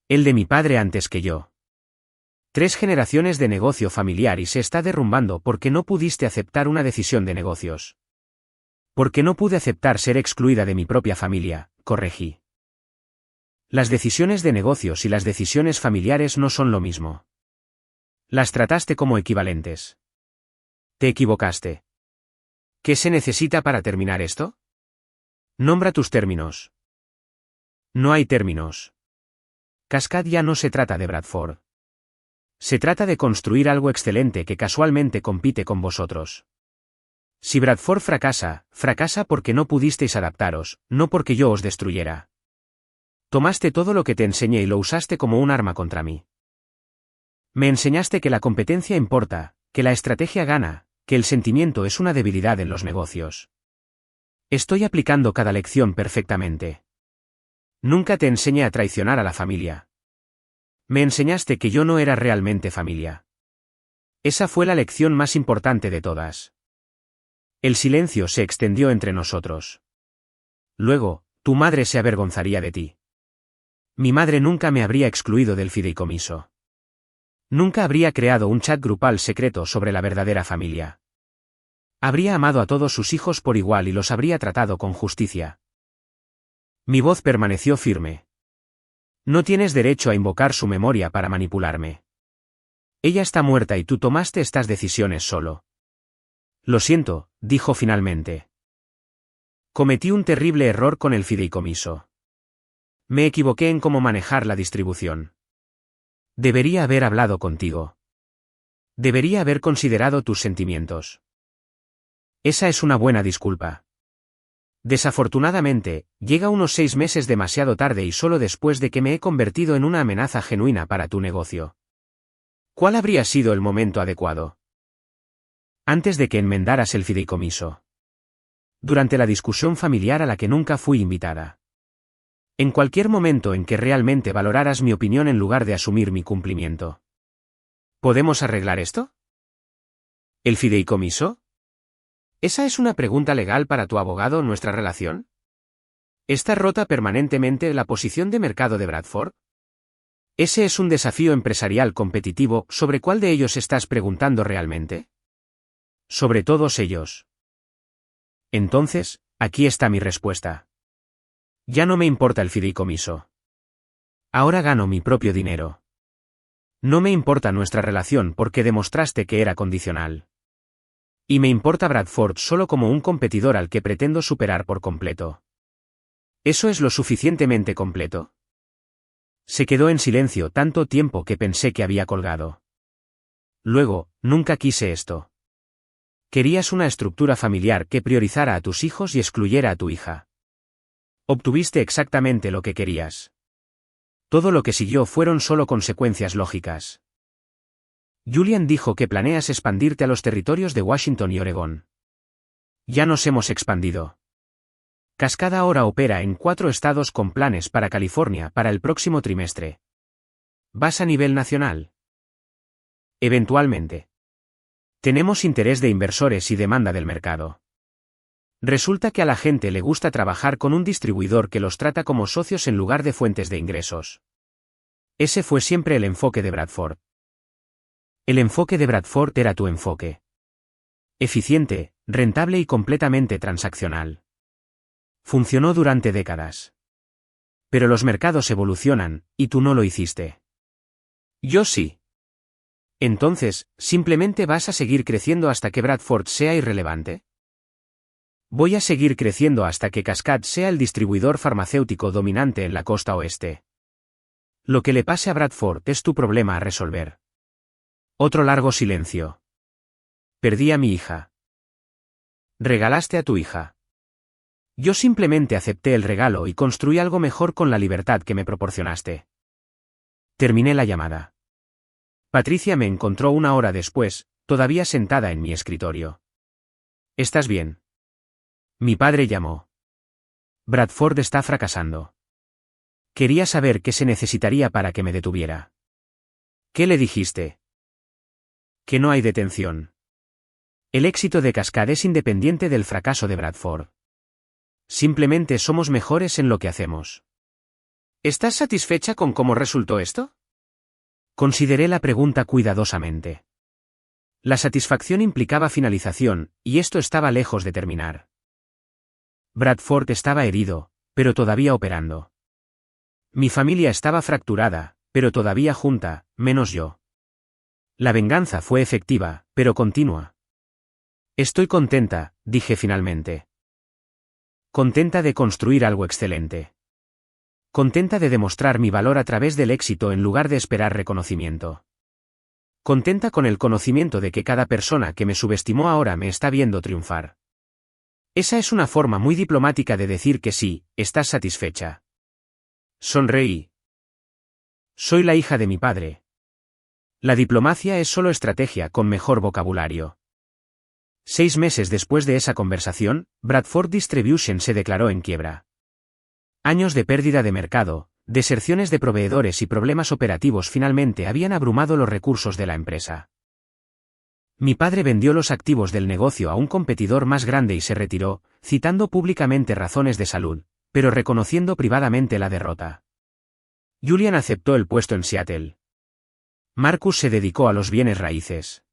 El de mi padre antes que yo. 3 generaciones de negocio familiar y se está derrumbando porque no pudiste aceptar una decisión de negocios. Porque no pude aceptar ser excluida de mi propia familia, corregí. Las decisiones de negocios y las decisiones familiares no son lo mismo. Las trataste como equivalentes. Te equivocaste. ¿Qué se necesita para terminar esto? Nombra tus términos. No hay términos. Cascade ya no se trata de Bradford. Se trata de construir algo excelente que casualmente compite con vosotros. Si Bradford fracasa, fracasa porque no pudisteis adaptaros, no porque yo os destruyera. Tomaste todo lo que te enseñé y lo usaste como un arma contra mí. Me enseñaste que la competencia importa, que la estrategia gana, que el sentimiento es una debilidad en los negocios. Estoy aplicando cada lección perfectamente. Nunca te enseñé a traicionar a la familia. Me enseñaste que yo no era realmente familia. Esa fue la lección más importante de todas. El silencio se extendió entre nosotros. Luego, tu madre se avergonzaría de ti. Mi madre nunca me habría excluido del fideicomiso. Nunca habría creado un chat grupal secreto sobre la verdadera familia. Habría amado a todos sus hijos por igual y los habría tratado con justicia. Mi voz permaneció firme. No tienes derecho a invocar su memoria para manipularme. Ella está muerta y tú tomaste estas decisiones solo. Lo siento, dijo finalmente. Cometí un terrible error con el fideicomiso. Me equivoqué en cómo manejar la distribución. Debería haber hablado contigo. Debería haber considerado tus sentimientos. Esa es una buena disculpa. Desafortunadamente, llega unos 6 meses demasiado tarde y solo después de que me he convertido en una amenaza genuina para tu negocio. ¿Cuál habría sido el momento adecuado? Antes de que enmendaras el fideicomiso. Durante la discusión familiar a la que nunca fui invitada. En cualquier momento en que realmente valoraras mi opinión en lugar de asumir mi cumplimiento. ¿Podemos arreglar esto? ¿El fideicomiso? ¿Esa es una pregunta legal para tu abogado en nuestra relación? ¿Está rota permanentemente la posición de mercado de Bradford? Ese es un desafío empresarial competitivo, ¿sobre cuál de ellos estás preguntando realmente? Sobre todos ellos. Entonces, aquí está mi respuesta. Ya no me importa el fideicomiso. Ahora gano mi propio dinero. No me importa nuestra relación porque demostraste que era condicional. Y me importa Bradford solo como un competidor al que pretendo superar por completo. ¿Eso es lo suficientemente completo? Se quedó en silencio tanto tiempo que pensé que había colgado. Luego, nunca quise esto. Querías una estructura familiar que priorizara a tus hijos y excluyera a tu hija. Obtuviste exactamente lo que querías. Todo lo que siguió fueron solo consecuencias lógicas. Julian dijo que planeas expandirte a los territorios de Washington y Oregón. Ya nos hemos expandido. Cascade ahora opera en 4 estados con planes para California para el próximo trimestre. ¿Vas a nivel nacional? Eventualmente. Tenemos interés de inversores y demanda del mercado. Resulta que a la gente le gusta trabajar con un distribuidor que los trata como socios en lugar de fuentes de ingresos. Ese fue siempre el enfoque de Bradford. El enfoque de Bradford era tu enfoque. Eficiente, rentable y completamente transaccional. Funcionó durante décadas. Pero los mercados evolucionan, y tú no lo hiciste. Yo sí. Entonces, ¿simplemente vas a seguir creciendo hasta que Bradford sea irrelevante? Voy a seguir creciendo hasta que Cascade sea el distribuidor farmacéutico dominante en la costa oeste. Lo que le pase a Bradford es tu problema a resolver. Otro largo silencio. Perdí a mi hija. Regalaste a tu hija. Yo simplemente acepté el regalo y construí algo mejor con la libertad que me proporcionaste. Terminé la llamada. Patricia me encontró 1 hora después, todavía sentada en mi escritorio. ¿Estás bien? Mi padre llamó. Bradford está fracasando. Quería saber qué se necesitaría para que me detuviera. ¿Qué le dijiste? Que no hay detención. El éxito de Cascade es independiente del fracaso de Bradford. Simplemente somos mejores en lo que hacemos. ¿Estás satisfecha con cómo resultó esto? Consideré la pregunta cuidadosamente. La satisfacción implicaba finalización, y esto estaba lejos de terminar. Bradford estaba herido, pero todavía operando. Mi familia estaba fracturada, pero todavía junta, menos yo. La venganza fue efectiva, pero continua. Estoy contenta, dije finalmente. Contenta de construir algo excelente. Contenta de demostrar mi valor a través del éxito en lugar de esperar reconocimiento. Contenta con el conocimiento de que cada persona que me subestimó ahora me está viendo triunfar. Esa es una forma muy diplomática de decir que sí, estás satisfecha. Sonreí. Soy la hija de mi padre. La diplomacia es solo estrategia con mejor vocabulario. 6 meses después de esa conversación, Bradford Distribution se declaró en quiebra. Años de pérdida de mercado, deserciones de proveedores y problemas operativos finalmente habían abrumado los recursos de la empresa. Mi padre vendió los activos del negocio a un competidor más grande y se retiró, citando públicamente razones de salud, pero reconociendo privadamente la derrota. Julian aceptó el puesto en Seattle. Marcus se dedicó a los bienes raíces.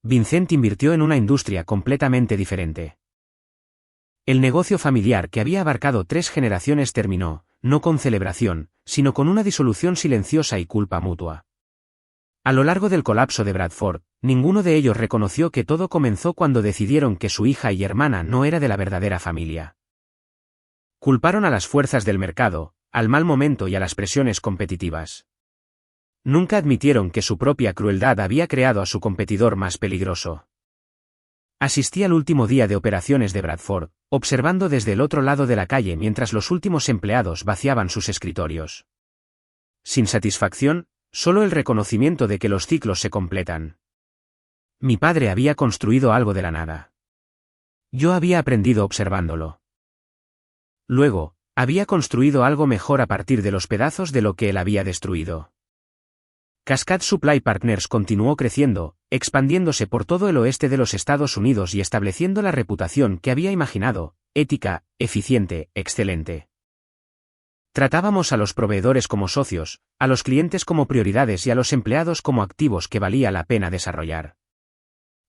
Vincent invirtió en una industria completamente diferente. El negocio familiar que había abarcado 3 generaciones terminó, no con celebración, sino con una disolución silenciosa y culpa mutua. A lo largo del colapso de Bradford, ninguno de ellos reconoció que todo comenzó cuando decidieron que su hija y hermana no era de la verdadera familia. Culparon a las fuerzas del mercado, al mal momento y a las presiones competitivas. Nunca admitieron que su propia crueldad había creado a su competidor más peligroso. Asistí al último día de operaciones de Bradford, observando desde el otro lado de la calle mientras los últimos empleados vaciaban sus escritorios. Sin satisfacción, solo el reconocimiento de que los ciclos se completan. Mi padre había construido algo de la nada. Yo había aprendido observándolo. Luego, había construido algo mejor a partir de los pedazos de lo que él había destruido. Cascade Supply Partners continuó creciendo, expandiéndose por todo el oeste de los Estados Unidos y estableciendo la reputación que había imaginado, ética, eficiente, excelente. Tratábamos a los proveedores como socios, a los clientes como prioridades y a los empleados como activos que valía la pena desarrollar.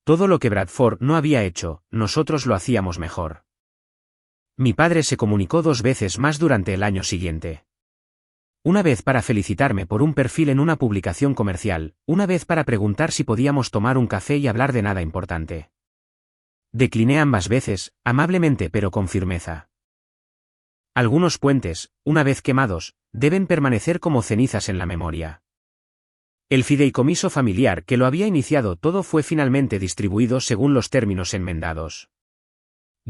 Todo lo que Bradford no había hecho, nosotros lo hacíamos mejor. Mi padre se comunicó 2 veces más durante el año siguiente. Una vez para felicitarme por un perfil en una publicación comercial, una vez para preguntar si podíamos tomar un café y hablar de nada importante. Decliné ambas veces, amablemente pero con firmeza. Algunos puentes, una vez quemados, deben permanecer como cenizas en la memoria. El fideicomiso familiar que lo había iniciado todo fue finalmente distribuido según los términos enmendados.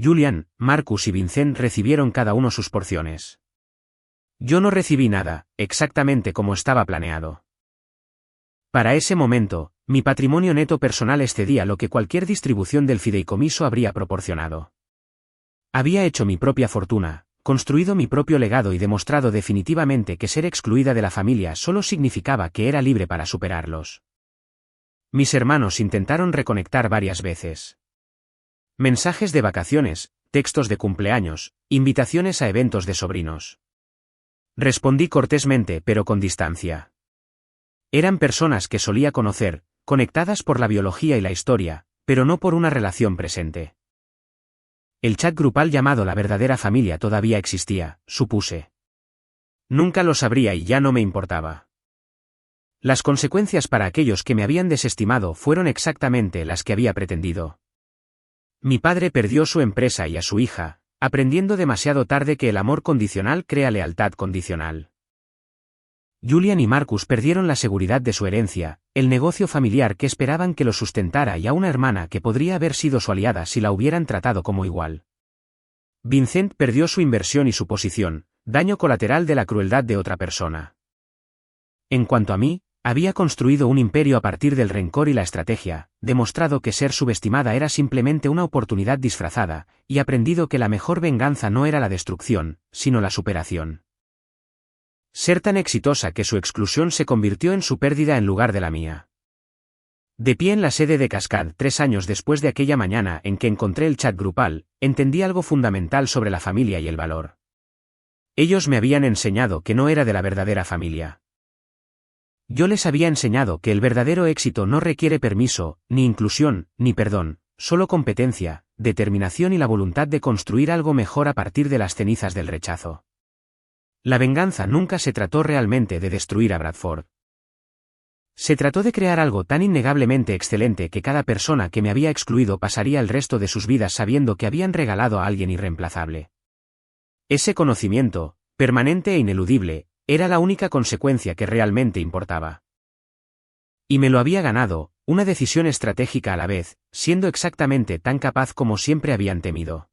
Julian, Marcus y Vincent recibieron cada uno sus porciones. Yo no recibí nada, exactamente como estaba planeado. Para ese momento, Mi patrimonio neto personal excedía lo que cualquier distribución del fideicomiso habría proporcionado. Había hecho mi propia fortuna, construido mi propio legado y demostrado definitivamente que ser excluida de la familia solo significaba que era libre para superarlos. Mis hermanos intentaron reconectar varias veces. Mensajes de vacaciones, textos de cumpleaños, invitaciones a eventos de sobrinos. Respondí cortésmente pero con distancia. Eran personas que solía conocer, conectadas por la biología y la historia, pero no por una relación presente. El chat grupal llamado La Verdadera Familia todavía existía, supuse. Nunca lo sabría y ya no me importaba. Las consecuencias para aquellos que me habían desestimado fueron exactamente las que había pretendido. Mi padre perdió su empresa y a su hija, aprendiendo demasiado tarde que el amor condicional crea lealtad condicional. Julian y Marcus perdieron la seguridad de su herencia, el negocio familiar que esperaban que lo sustentara y a una hermana que podría haber sido su aliada si la hubieran tratado como igual. Vincent perdió su inversión y su posición, daño colateral de la crueldad de otra persona. En cuanto a mí, había construido un imperio a partir del rencor y la estrategia, demostrado que ser subestimada era simplemente una oportunidad disfrazada, y aprendido que la mejor venganza no era la destrucción, sino la superación. Ser tan exitosa que su exclusión se convirtió en su pérdida en lugar de la mía. De pie en la sede de Cascade 3 años después de aquella mañana en que encontré el chat grupal, entendí algo fundamental sobre la familia y el valor. Ellos me habían enseñado que no era de la verdadera familia. Yo les había enseñado que el verdadero éxito no requiere permiso, ni inclusión, ni perdón, solo competencia, determinación y la voluntad de construir algo mejor a partir de las cenizas del rechazo. La venganza nunca se trató realmente de destruir a Bradford. Se trató de crear algo tan innegablemente excelente que cada persona que me había excluido pasaría el resto de sus vidas sabiendo que habían regalado a alguien irreemplazable. Ese conocimiento, permanente e ineludible, era la única consecuencia que realmente importaba. Y me lo había ganado, una decisión estratégica a la vez, siendo exactamente tan capaz como siempre habían temido.